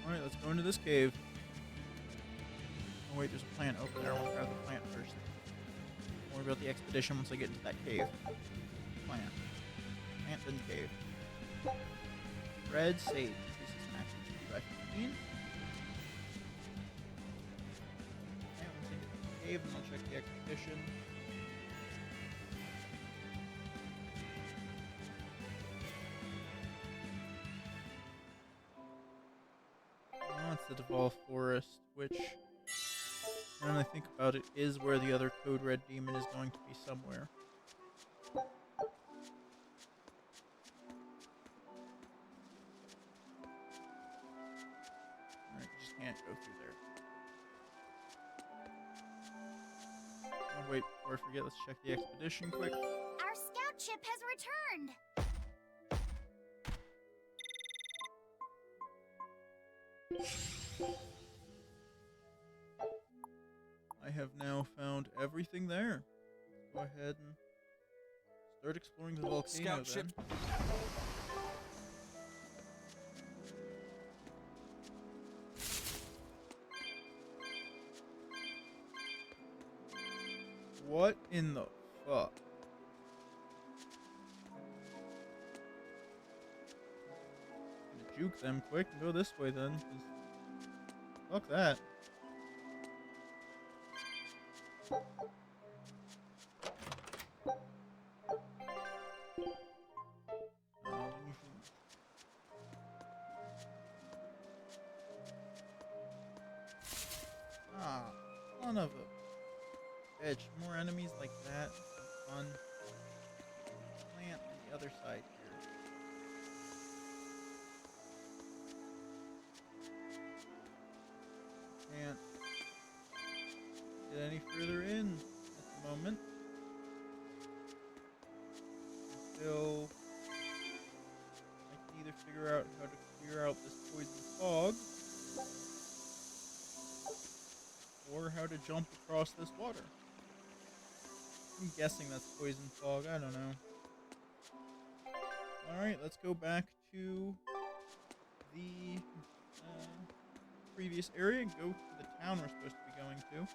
Speaker 1: Alright, let's go into this cave. Oh wait, there's a plant over there. I want to grab the plant first. Don't worry about the expedition once I get into that cave. Plant. Plant and cave. Red sage. This is max HP by 15. And once I get to the cave, then I'll check the expedition. Oh, it's the Devolve Forest, which, when I think about it, is where the other Code Red Demon is going to be somewhere. can't go through there. Oh, wait, before I forget, let's check the expedition quick.
Speaker 14: Our scout ship has returned.
Speaker 1: I have now found everything there. Let's go ahead and start exploring the volcano
Speaker 2: Scout ship.
Speaker 1: What in the fuck? I'm gonna juke them quick and go this way then. 'Cause fuck that. Ah, son of a bitch. More enemies like that. Fun. Plant on the other side here. Can't get any further in at the moment. Until I can either figure out how to clear out this poison fog, or how to jump across this water. I'm guessing that's poison fog, I don't know. Alright, let's go back to the previous area and go to the town we're supposed to be going to.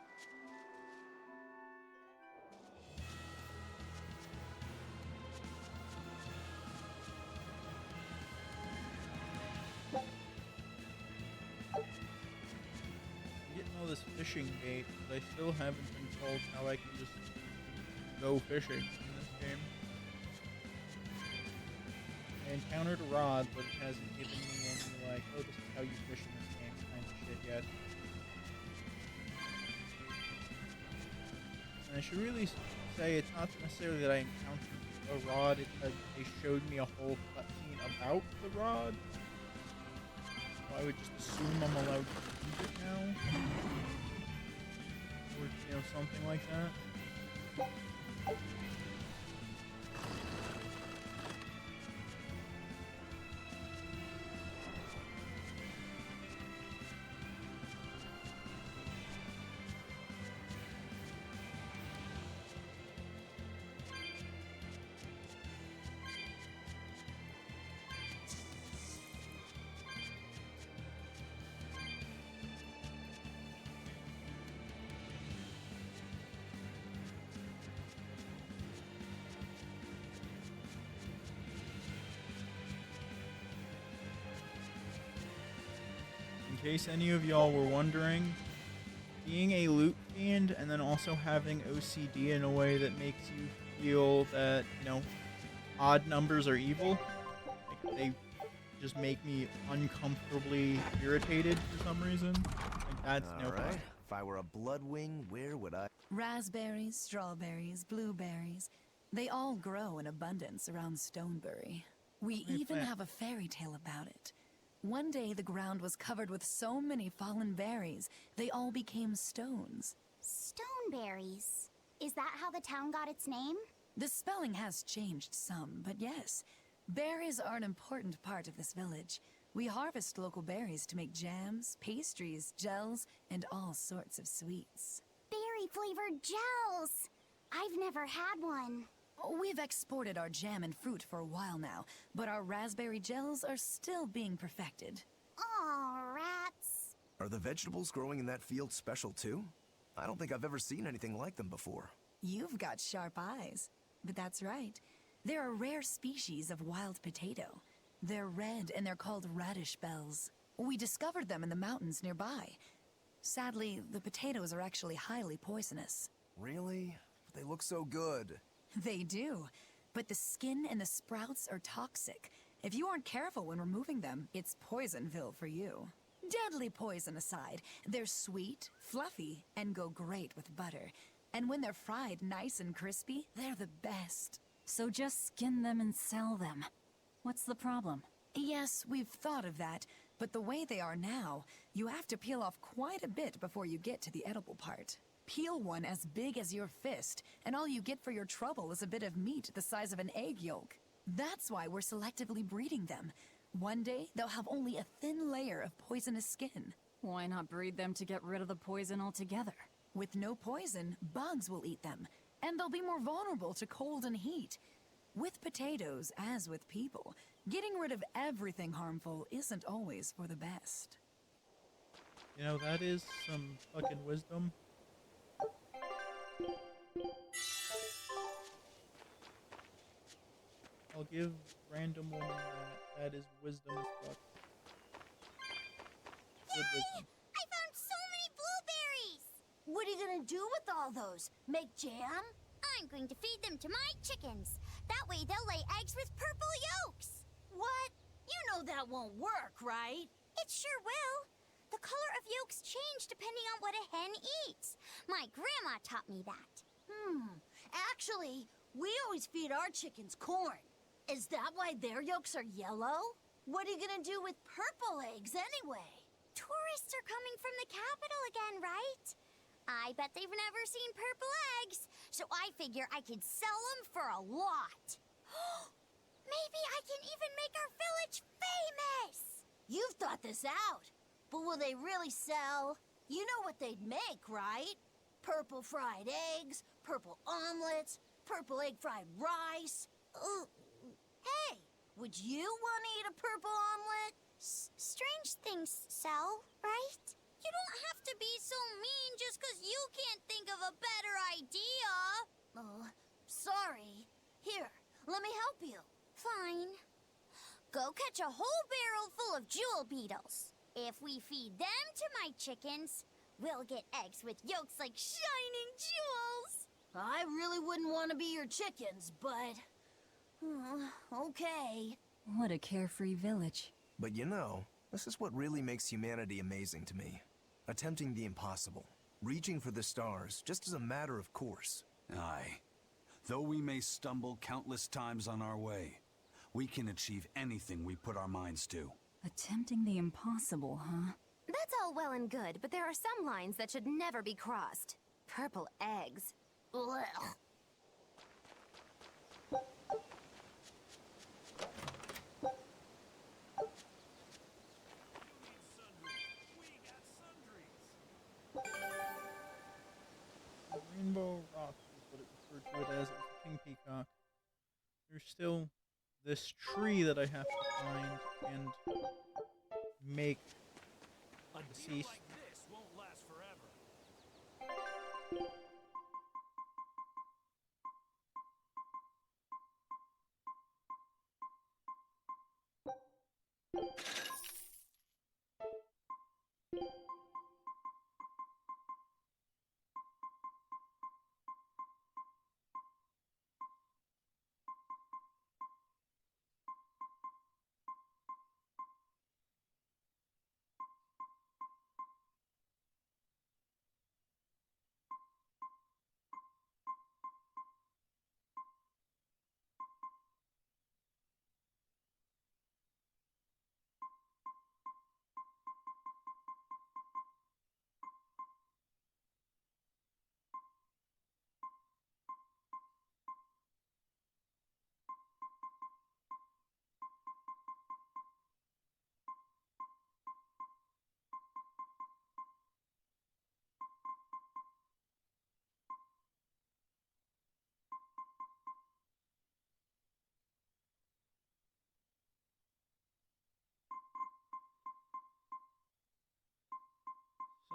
Speaker 1: Getting all this fishing bait, but I still haven't been told how I can just go fishing in this game. I encountered a rod, but it hasn't given me any, like, oh, this is how you fish in this game kind of shit yet. And I should really say it's not necessarily that I encountered a rod, it's that they showed me a whole cutscene about the rod. So I would just assume I'm allowed to use it now. Or, you know, something like that. In case any of y'all were wondering, being a loot fiend and then also having OCD in a way that makes you feel that, you know, odd numbers are evil, like they just make me uncomfortably irritated for some reason. Like that's no fun.
Speaker 6: Alright, if I were a bloodwing, where would I...
Speaker 9: Raspberries, strawberries, blueberries. They all grow in abundance around Stonebury. We even have a fairy tale about it. One day the ground was covered with so many fallen berries, they all became stones.
Speaker 14: Stoneberries. Is that how the town got its name?
Speaker 9: The spelling has changed some, but yes. Berries are an important part of this village. We harvest local berries to make jams, pastries, gels, and all sorts of sweets.
Speaker 14: Berry-flavored gels! I've never had one.
Speaker 9: We've exported our jam and fruit for a while now, but our raspberry gels are still being perfected.
Speaker 14: Aw, rats.
Speaker 6: Are the vegetables growing in that field special too? I don't think I've ever seen anything like them before.
Speaker 9: You've got sharp eyes. But that's right. They're a rare species of wild potato. They're red and they're called radish bells. We discovered them in the mountains nearby. Sadly, the potatoes are actually highly poisonous.
Speaker 6: Really? They look so good.
Speaker 9: They do, but the skin and the sprouts are toxic. If you aren't careful when removing them, it's Poisonville for you. Deadly poison aside, they're sweet, fluffy, and go great with butter. And when they're fried nice and crispy, they're the best.
Speaker 16: So just skin them and sell them. What's the problem?
Speaker 9: Yes, we've thought of that,
Speaker 16: But the way they are now, you have to peel off quite a bit before you get to the edible part. Peel one as big as your fist, and all you get for your trouble is a bit of meat the size of an egg yolk. That's why we're selectively breeding them. One day, they'll have only a thin layer of poisonous skin.
Speaker 9: Why not breed them to get rid of the poison altogether?
Speaker 16: With no poison, bugs will eat them, and they'll be more vulnerable to cold and heat. With potatoes, as with people, getting rid of everything harmful isn't always for the best.
Speaker 1: You know, that is some fucking wisdom. I'll give random woman that. That is wisdom as fuck. Good wisdom.
Speaker 14: I found so many blueberries! What are you gonna do with all those? Make jam? I'm going to feed them to my chickens. That way they'll lay eggs with purple yolks. What? You know that won't work, right? It sure will. The color of yolks change depending on what a hen eats. My grandma taught me that.
Speaker 17: Actually, we always feed our chickens corn. Is that why their yolks are yellow? What are you gonna do with purple eggs anyway?
Speaker 14: Tourists are coming from the capital again, right? I bet they've never seen purple eggs, so I figure I could sell them for a lot. Maybe I can even make our village famous!
Speaker 17: You've thought this out. But will they really sell? You know what they'd make, right? Purple fried eggs, purple omelets, purple egg fried rice. Hey, would you want to eat a purple omelet?
Speaker 14: Strange things sell, right? You don't have to be so mean just because you can't think of a better idea.
Speaker 17: Oh, sorry. Here, let me help you.
Speaker 14: Fine. Go catch a whole barrel full of jewel beetles. If we feed them to my chickens, we'll get eggs with yolks like shining jewels.
Speaker 17: I really wouldn't want to be your chickens, but... okay.
Speaker 9: What a carefree village.
Speaker 6: But you know, this is what really makes humanity amazing to me. Attempting the impossible. Reaching for the stars, just as a matter of course.
Speaker 2: Aye. Though we may stumble countless times on our way, we can achieve anything we put our minds to.
Speaker 9: Attempting the impossible, huh?
Speaker 8: That's all well and good, but there are some lines that should never be crossed. Purple eggs. Blech.
Speaker 1: Rainbow Rock is what it referred to it as. It was the King Peacock. There's still this tree that I have to find and make deceased.
Speaker 11: This won't last forever.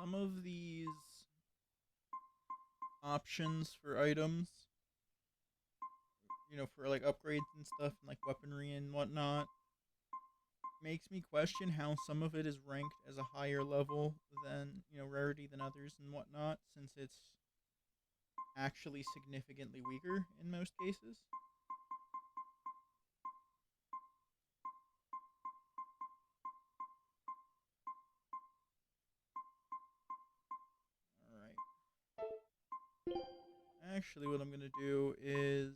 Speaker 1: Some of these options for items, you know, for like upgrades and stuff and like weaponry and whatnot, makes me question how some of it is ranked as a higher level than, you know, rarity than others and whatnot, since it's actually significantly weaker in most cases. Alright. Actually, what I'm gonna do is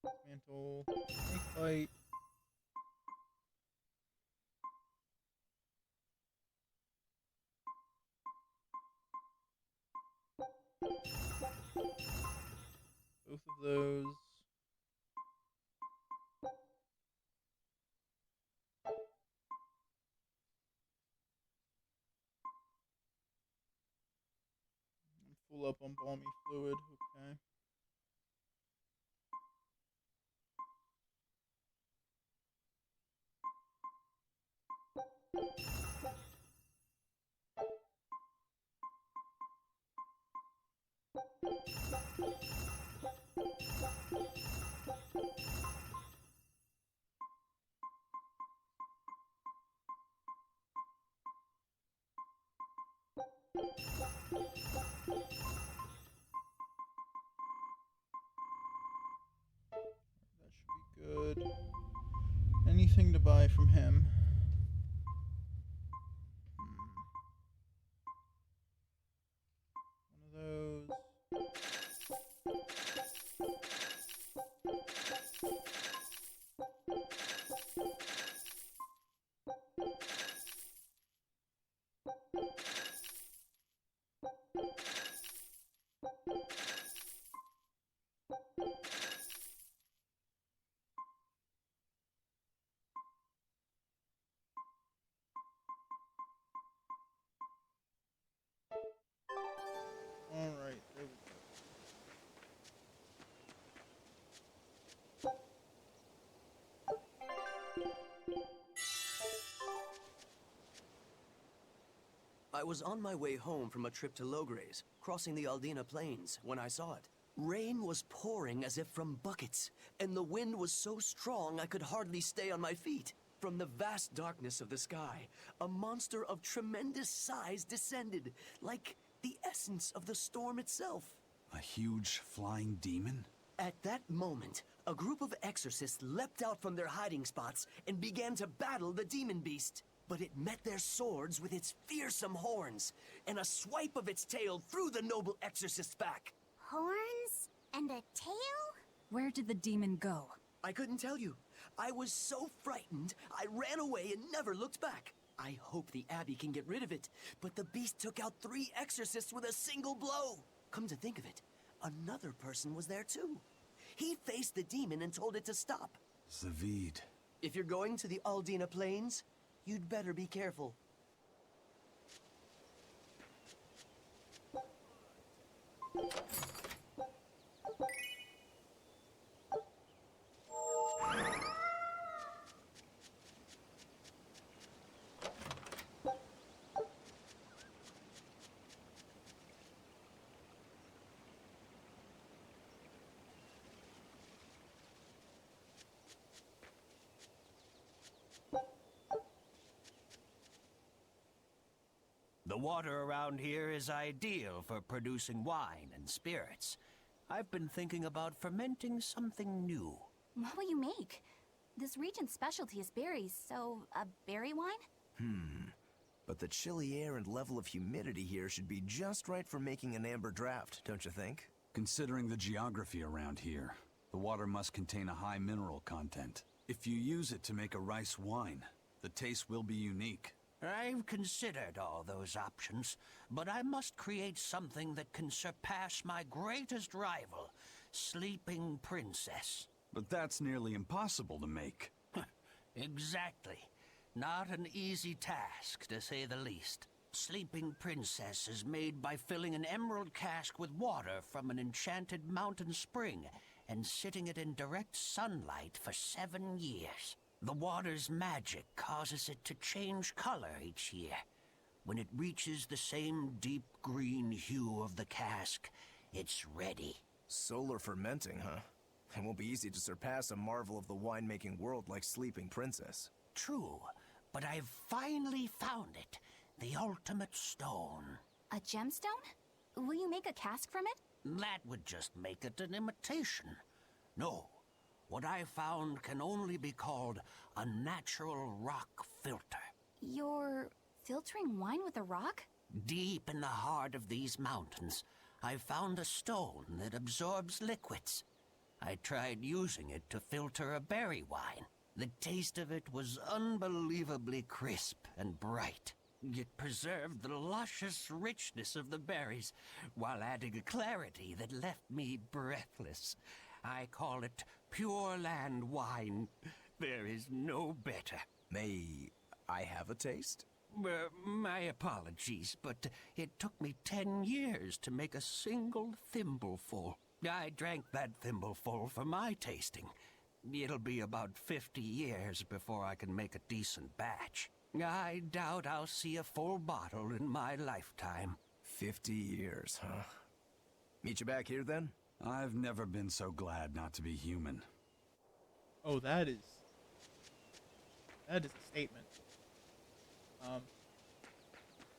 Speaker 1: dismantle, snake bite, Both of those. I'm full up on balmy fluid. Okay. That should be good. Anything to buy from him? One of those. Alright, there we go.
Speaker 18: I was on my way home from a trip to Logres, crossing the Aldina Plains, when I saw it. Rain was pouring as if from buckets, and the wind was so strong I could hardly stay on my feet. From the vast darkness of the sky, a monster of tremendous size descended, like the essence of the storm itself.
Speaker 2: A huge flying demon?
Speaker 18: At that moment, a group of exorcists leapt out from their hiding spots and began to battle the demon beast. But it met their swords with its fearsome horns, and a swipe of its tail threw the noble exorcist's back.
Speaker 10: Horns? And a tail?
Speaker 9: Where did the demon go?
Speaker 18: I couldn't tell you. I was so frightened, I ran away and never looked back. I hope the Abbey can get rid of it, but the beast took out 3 exorcists with a single blow. Come to think of it, another person was there too. He faced the demon and told it to stop.
Speaker 2: Zavid.
Speaker 18: If you're going to the Aldina Plains, you'd better be careful.
Speaker 12: The water around here is ideal for producing wine and spirits. I've been thinking about fermenting something new.
Speaker 4: What will you make? This region's specialty is berries, so a berry wine?
Speaker 6: But the chilly air and level of humidity here should be just right for making an amber draft, don't you think?
Speaker 2: Considering the geography around here, the water must contain a high mineral content. If you use it to make a rice wine, the taste will be unique.
Speaker 12: I've considered all those options, but I must create something that can surpass my greatest rival, Sleeping Princess.
Speaker 2: But that's nearly impossible to make.
Speaker 12: Exactly. Not an easy task, to say the least. Sleeping Princess is made by filling an emerald cask with water from an enchanted mountain spring and sitting it in direct sunlight for 7 years. The water's magic causes it to change color each year. When it reaches the same deep green hue of the cask, it's ready.
Speaker 6: Solar fermenting, huh? It won't be easy to surpass a marvel of the winemaking world like Sleeping Princess.
Speaker 12: True, but I've finally found it. The ultimate stone.
Speaker 4: A gemstone? Will you make a cask from it?
Speaker 12: That would just make it an imitation. No. What I found can only be called a natural rock filter.
Speaker 4: You're filtering wine with a rock?
Speaker 12: Deep in the heart of these mountains, I found a stone that absorbs liquids. I tried using it to filter a berry wine. The taste of it was unbelievably crisp and bright. It preserved the luscious richness of the berries, while adding a clarity that left me breathless. I call it pure land wine. There is no better.
Speaker 6: May I have a taste?
Speaker 12: My apologies, but it took me 10 years to make a single thimbleful. I drank that thimbleful for my tasting. It'll be about 50 years before I can make a decent batch. I doubt I'll see a full bottle in my lifetime.
Speaker 6: 50 years, huh? Meet you back here, then?
Speaker 2: I've never been so glad not to be human.
Speaker 1: Oh, that is a statement.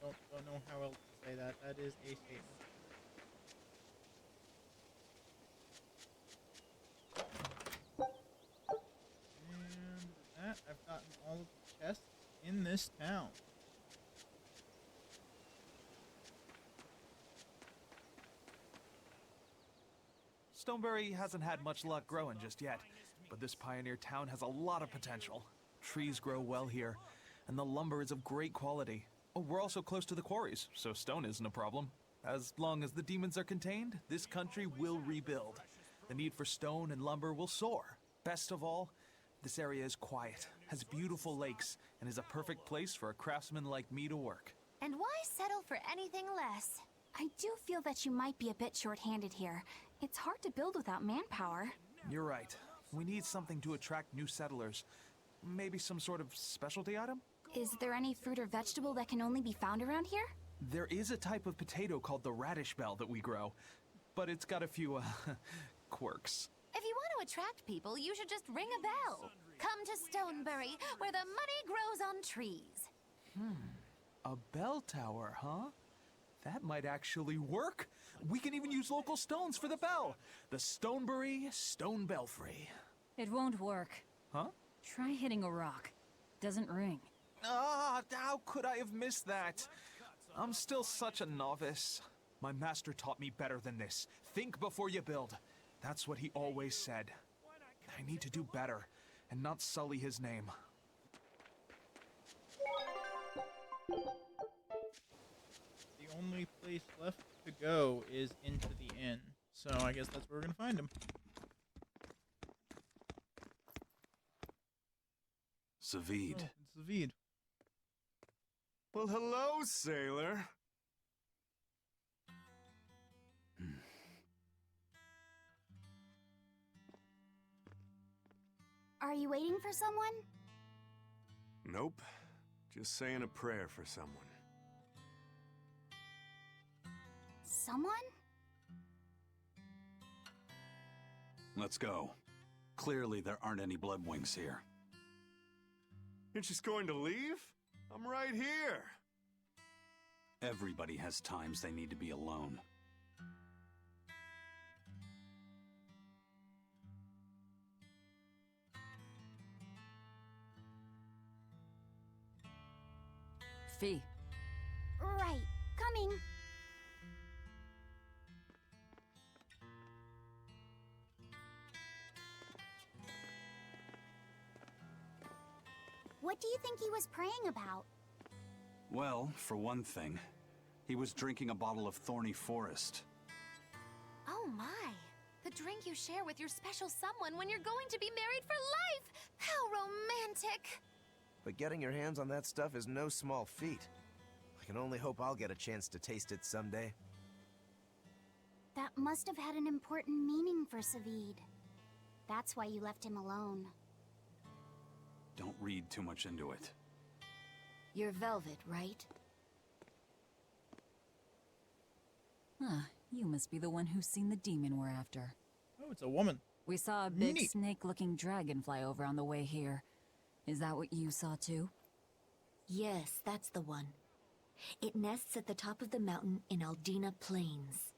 Speaker 1: Don't know how else to say that. That is a statement. And with that, I've gotten all of the chests in this town.
Speaker 19: Stoneberry hasn't had much luck growing just yet, but this pioneer town has a lot of potential. Trees grow well here, and the lumber is of great quality. Oh, we're also close to the quarries, so stone isn't a problem. As long as the demons are contained, this country will rebuild. The need for stone and lumber will soar. Best of all, this area is quiet, has beautiful lakes, and is a perfect place for a craftsman like me to work.
Speaker 4: And why settle for anything less? I do feel that you might be a bit short-handed here. It's hard to build without manpower.
Speaker 19: You're right. We need something to attract new settlers. Maybe some sort of specialty item?
Speaker 4: Is there any fruit or vegetable that can only be found around here?
Speaker 19: There is a type of potato called the radish bell that we grow, but it's got a few, quirks.
Speaker 8: If you want to attract people, you should just ring a bell. Come to Stoneberry, where the money grows on trees.
Speaker 19: A bell tower, huh? That might actually work. We can even use local stones for the bell. The Stoneberry Stone Belfry.
Speaker 9: It won't work.
Speaker 19: Huh?
Speaker 9: Try hitting a rock. Doesn't ring.
Speaker 19: Ah, how could I have missed that? I'm still such a novice. My master taught me better than this. Think before you build. That's what he always said. I need to do better and not sully his name.
Speaker 1: The only place left to go is into the inn, so I guess that's where we're gonna find him.
Speaker 2: Savid.
Speaker 1: Oh, it's Savid.
Speaker 20: Well, hello, sailor.
Speaker 10: Are you waiting for someone?
Speaker 20: Nope. Just saying a prayer for someone.
Speaker 10: Someone?
Speaker 2: Let's go. Clearly there aren't any bloodwings here.
Speaker 20: You're just going to leave? I'm right here.
Speaker 2: Everybody has times they need to be alone.
Speaker 9: Fee.
Speaker 10: Right. Coming. What do you think he was praying about?
Speaker 2: Well, for one thing, he was drinking a bottle of thorny forest.
Speaker 8: Oh my. The drink you share with your special someone when you're going to be married for life! How romantic!
Speaker 6: But getting your hands on that stuff is no small feat. I can only hope I'll get a chance to taste it someday.
Speaker 10: That must have had an important meaning for Savid. That's why you left him alone.
Speaker 2: Don't read too much into it.
Speaker 8: You're Velvet, right?
Speaker 9: Ah, you must be the one who's seen the demon we're after.
Speaker 1: Oh, it's a woman.
Speaker 9: We saw a big
Speaker 1: Neat.
Speaker 9: snake-looking dragon fly over on the way here. Is that what you saw too?
Speaker 21: Yes, that's the one. It nests at the top of the mountain in Aldina Plains.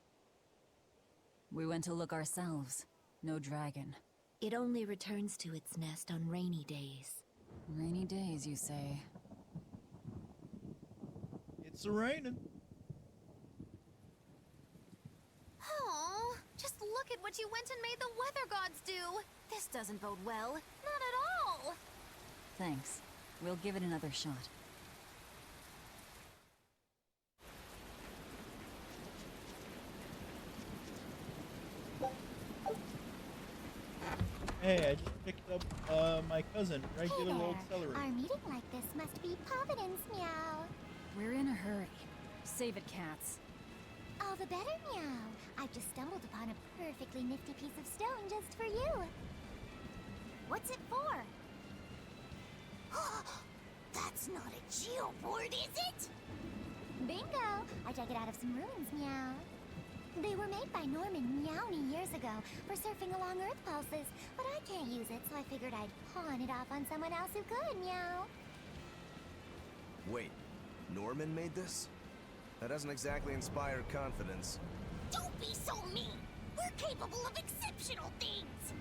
Speaker 9: We went to look ourselves. No dragon.
Speaker 21: It only returns to its nest on rainy days.
Speaker 9: Rainy days, you say?
Speaker 1: It's raining.
Speaker 8: Oh, just look at what you went and made the weather gods do. This doesn't bode well. Not at all.
Speaker 9: Thanks. We'll give it another shot.
Speaker 1: Hey, I just picked up my cousin, regular old celery.
Speaker 10: Our meeting like this must be Providence, meow.
Speaker 9: We're in a hurry. Save it, cats.
Speaker 10: All the better, meow. I've just stumbled upon a perfectly nifty piece of stone just for you. What's it for?
Speaker 14: That's not a geoboard, is it?
Speaker 10: Bingo! I dug it out of some ruins, meow. They were made by Norman Meowny years ago for surfing along Earth pulses, but I can't use it, so I figured I'd pawn it off on someone else who could, meow.
Speaker 6: Wait, Norman made this? That doesn't exactly inspire confidence.
Speaker 14: Don't be so mean! We're capable of exceptional things!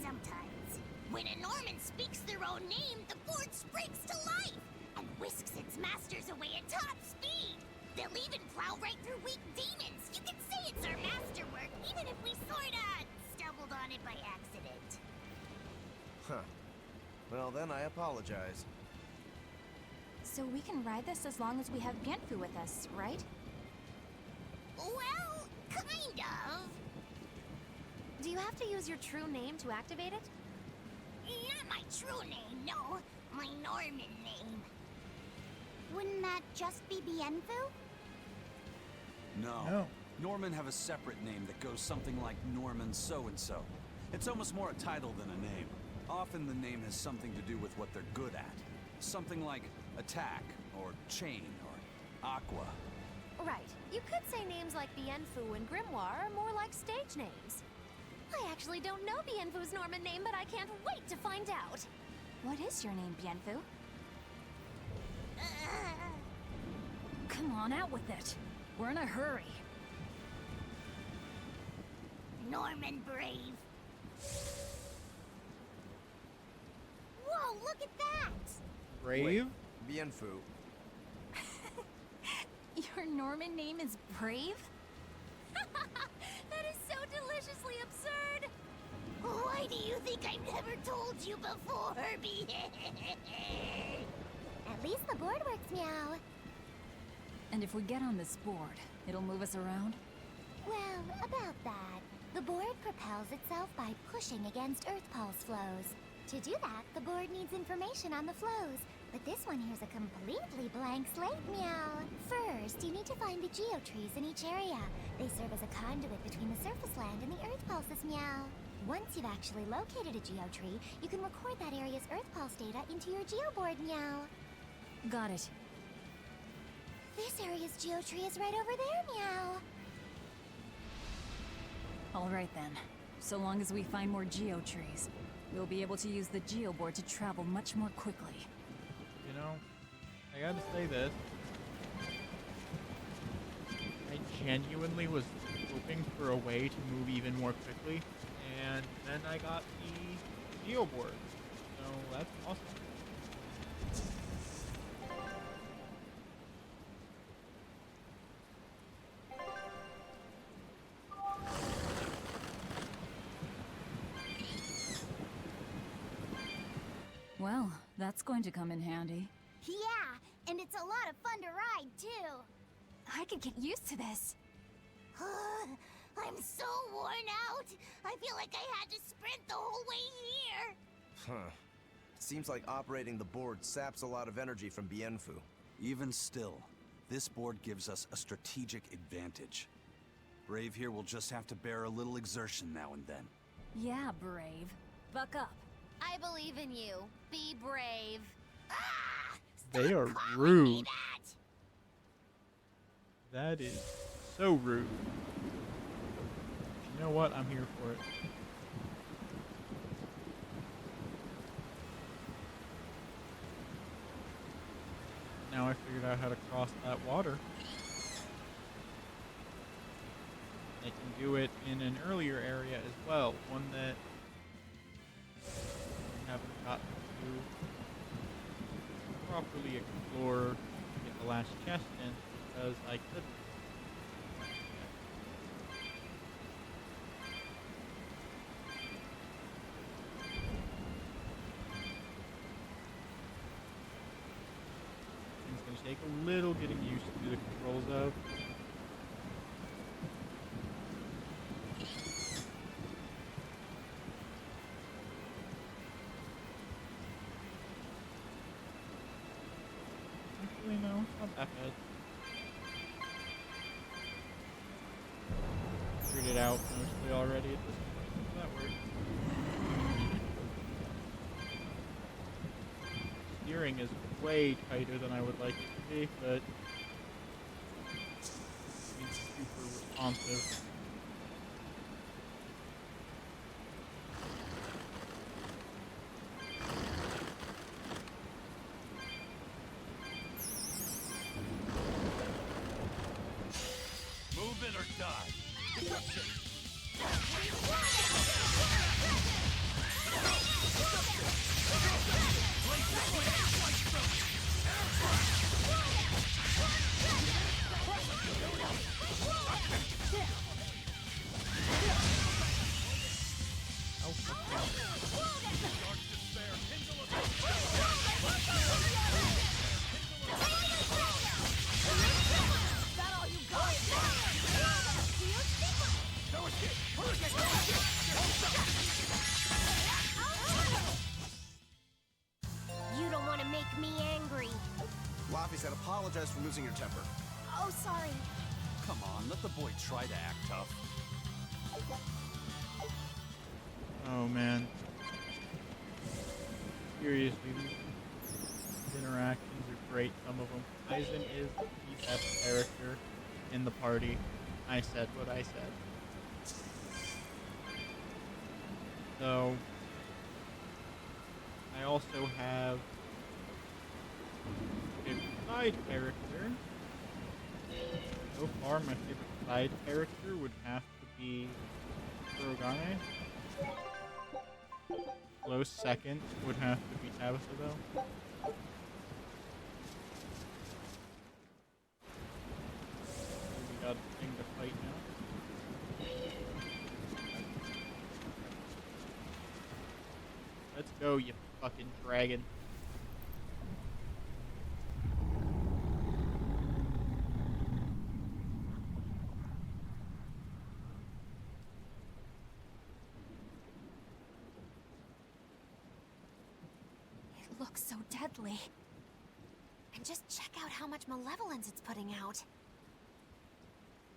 Speaker 14: Sometimes. When a Norman speaks their own name, the board springs to life and whisks its masters away at top speed. They'll even plow right through weak demons. You can say it's our masterwork, even if we sorta stumbled on it by accident.
Speaker 6: Huh. Well, then I apologize.
Speaker 4: So we can ride this as long as we have Bienfu with us, right?
Speaker 14: Well, kind of.
Speaker 4: Do you have to use your true name to activate it?
Speaker 14: Not my true name, no. My Norman name.
Speaker 10: Wouldn't that just be Bienfu?
Speaker 2: No. Norman have a separate name that goes something like Norman so-and-so. It's almost more a title than a name. Often the name has something to do with what they're good at. Something like Attack, or Chain, or Aqua.
Speaker 4: Right. You could say names like Bienfu and Grimoire are more like stage names. I actually don't know Bienfu's Norman name, but I can't wait to find out. What is your name, Bienfu?
Speaker 9: Come on, out with it. We're in a hurry.
Speaker 14: Norman Brave. Whoa, look at that!
Speaker 1: Brave?
Speaker 6: Bienfu.
Speaker 4: Your Norman name is Brave?
Speaker 14: That is so deliciously absurd! Why do you think I've never told you before,
Speaker 10: At least the board works, meow.
Speaker 9: And if we get on this board, it'll move us around?
Speaker 10: Well, about that. The board propels itself by pushing against Earth pulse flows. To do that, the board needs information on the flows. But this one here's a completely blank slate, meow. First, you need to find the geotrees in each area. They serve as a conduit between the surface land and the Earth pulses, meow. Once you've actually located a geotree, you can record that area's Earth pulse data into your geoboard, meow.
Speaker 9: Got it.
Speaker 10: This area's geotree is right over there, meow.
Speaker 9: All right then. So long as we find more geotrees, we'll be able to use the geoboard to travel much more quickly.
Speaker 1: You know, I gotta say this. I genuinely was hoping for a way to move even more quickly, and then I got the geoboard. So that's awesome.
Speaker 9: Well, that's going to come in handy.
Speaker 10: Yeah, and it's a lot of fun to ride, too.
Speaker 4: I could get used to this.
Speaker 14: I'm so worn out. I feel like I had to sprint the whole way here.
Speaker 6: Huh. Seems like operating the board saps a lot of energy from Bienfu.
Speaker 2: Even still, this board gives us a strategic advantage. Brave here will just have to bear a little exertion now and then.
Speaker 9: Yeah, Brave. Buck up.
Speaker 4: I believe in you. Be brave.
Speaker 1: They are rude. That is so rude. You know what? I'm here for it. Now I figured out how to cross that water. I can do it in an earlier area as well, one that I haven't gotten to properly explore to get the last chest in because I couldn't. It's going to take a little getting used to the controls of. it out mostly already at this point, so that works. Steering is way tighter than I would like it to be, but it's super responsive.
Speaker 2: Move it or die.
Speaker 10: You don't want to make me angry.
Speaker 6: Laffy said apologize for losing your temper.
Speaker 10: Oh, sorry.
Speaker 2: Come on, let the boy try to act tough.
Speaker 1: Oh man. Seriously, these interactions are great, some of them. Aizen is the best character in the party. I said what I said. So, I also have a side character. So far, my favorite side character would have to be Kurogane. Close second would have to be Tabitha, though. We got a thing to fight now. Let's go, you fucking dragon.
Speaker 4: It looks so deadly. And just check out how much malevolence it's putting out.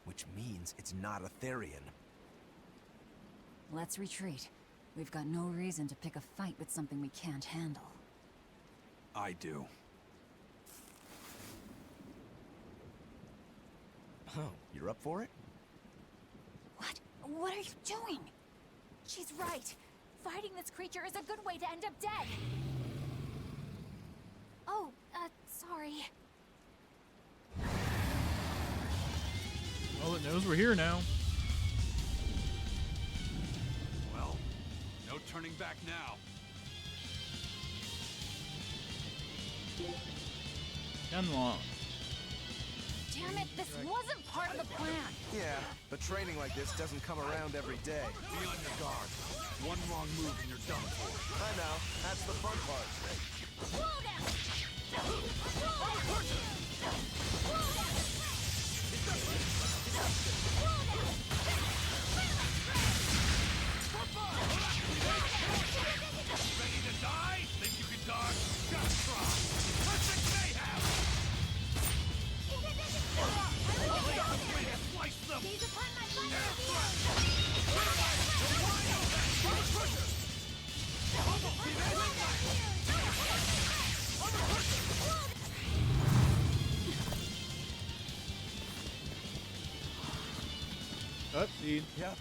Speaker 6: Which means it's not a Therian.
Speaker 9: Let's retreat. We've got no reason to pick a fight with something we can't handle.
Speaker 2: I do.
Speaker 6: Oh, you're up for it?
Speaker 4: What? What are you doing? She's right. Fighting this creature is a good way to end up dead. Oh, sorry.
Speaker 1: Well, it knows we're here now.
Speaker 2: Well, no turning back now.
Speaker 1: Gunlaw.
Speaker 4: Damn it, this wasn't part of the plan.
Speaker 6: Yeah, but training like this doesn't come around every day.
Speaker 2: Be on your guard. One wrong move and you're done for.
Speaker 6: I know, that's the fun part.
Speaker 2: Ready to die? Think you can dodge? Just try. Perfect mayhem! Way to slice them! Air thrust! Wide open! Almost
Speaker 1: Cutscene.
Speaker 6: Yep.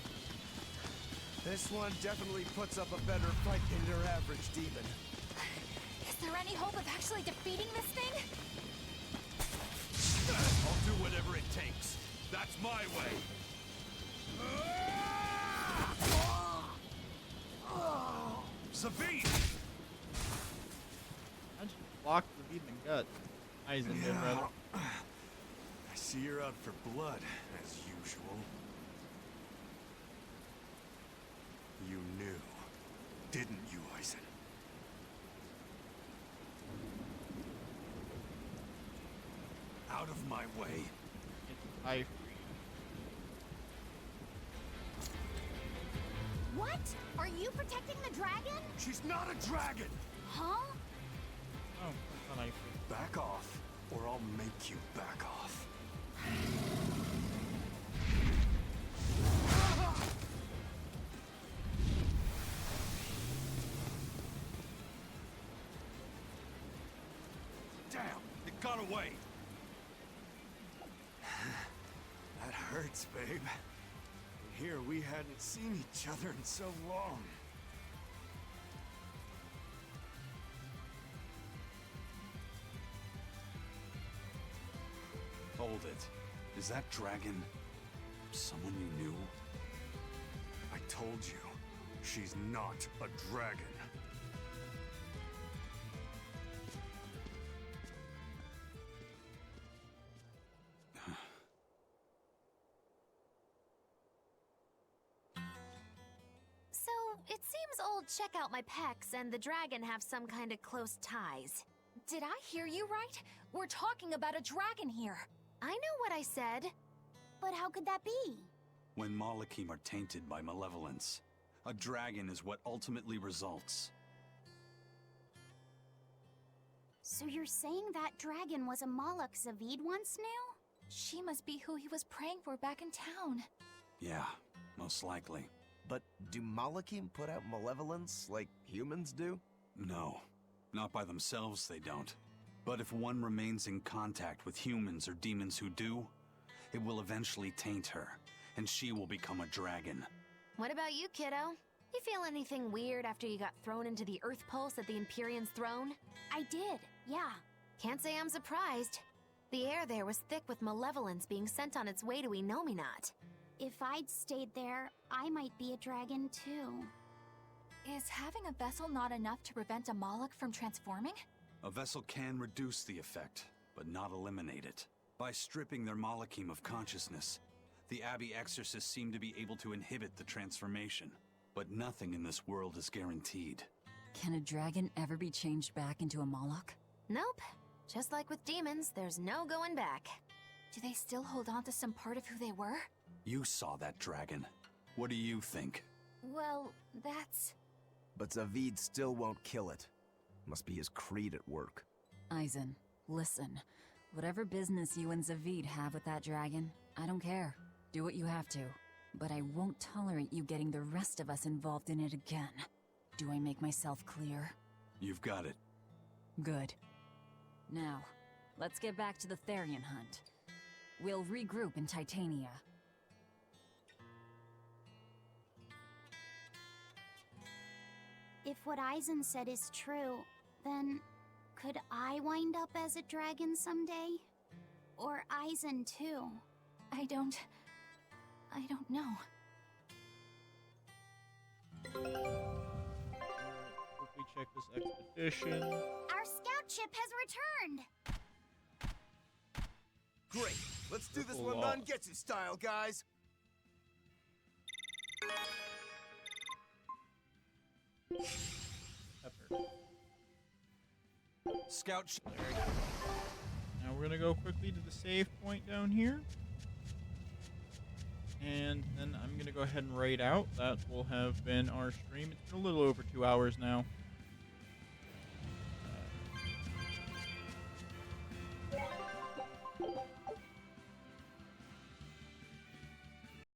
Speaker 6: This one definitely puts up a better fight than your average demon.
Speaker 4: Is there any hope of actually defeating this thing?
Speaker 2: I'll do whatever it takes. That's my way. Savine!
Speaker 1: I just blocked the beat in the gut. Aizen did, rather.
Speaker 20: I see you're out for blood, as usual. You knew, didn't you, Aizen?
Speaker 2: Out of my way.
Speaker 1: It's I.
Speaker 14: What? Are you protecting the dragon?
Speaker 2: She's not a dragon!
Speaker 14: Huh?
Speaker 1: Oh, I thought I.
Speaker 20: Back off, or I'll make you back off.
Speaker 2: got away.
Speaker 5: That hurts, babe. Here we hadn't seen each other in so long.
Speaker 2: Hold it. Is that dragon someone you knew?
Speaker 5: I told you, she's not a dragon.
Speaker 8: So, it seems old Check Out My Pecs and the dragon have some kind of close ties.
Speaker 4: Did I hear you right? We're talking about a dragon here.
Speaker 8: I know what I said.
Speaker 10: But how could that be?
Speaker 2: When Malachim are tainted by malevolence, a dragon is what ultimately results.
Speaker 10: So you're saying that dragon was a Malak Zavid once knew?
Speaker 4: She must be who he was praying for back in town.
Speaker 2: Yeah, most likely.
Speaker 6: But do Malachim put out malevolence like humans do?
Speaker 2: No, not by themselves they don't. But if one remains in contact with humans or demons who do, it will eventually taint her, and she will become a dragon.
Speaker 8: What about you, kiddo? You feel anything weird after you got thrown into the Earth Pulse at the Empyrean's throne?
Speaker 10: I did, yeah.
Speaker 8: Can't say I'm surprised. The air there was thick with malevolence being sent on its way to Enominat.
Speaker 10: If I'd stayed there, I might be a dragon too.
Speaker 4: Is having a vessel not enough to prevent a Moloch from transforming?
Speaker 2: A vessel can reduce the effect, but not eliminate it. By stripping their Malachim of consciousness, the Abbey exorcists seem to be able to inhibit the transformation. But nothing in this world is guaranteed.
Speaker 9: Can a dragon ever be changed back into a Moloch?
Speaker 8: Nope. Just like with demons, there's no going back.
Speaker 4: Do they still hold on to some part of who they were?
Speaker 2: You saw that dragon. What do you think?
Speaker 4: Well, that's...
Speaker 6: But Zavid still won't kill it. Must be his creed at work.
Speaker 9: Eisen, listen. Whatever business you and Zavid have with that dragon, I don't care. Do what you have to. But I won't tolerate you getting the rest of us involved in it again. Do I make myself clear?
Speaker 2: You've got it.
Speaker 9: Good. Now, let's get back to the Therian hunt. We'll regroup in Titania.
Speaker 10: If what Eisen said is true, then could I wind up as a dragon someday? Or Eisen too?
Speaker 4: I don't know.
Speaker 1: Quickly check this expedition.
Speaker 10: Our scout ship has returned!
Speaker 13: Great. Let's do this
Speaker 1: Triple
Speaker 13: one
Speaker 1: loss.
Speaker 13: Getsu style, guys.
Speaker 1: Pepper.
Speaker 2: Scout
Speaker 1: There we go. Now we're gonna go quickly to the save point down here. And then I'm gonna go ahead and raid out. That will have been our stream. It's been a little over 2 hours now.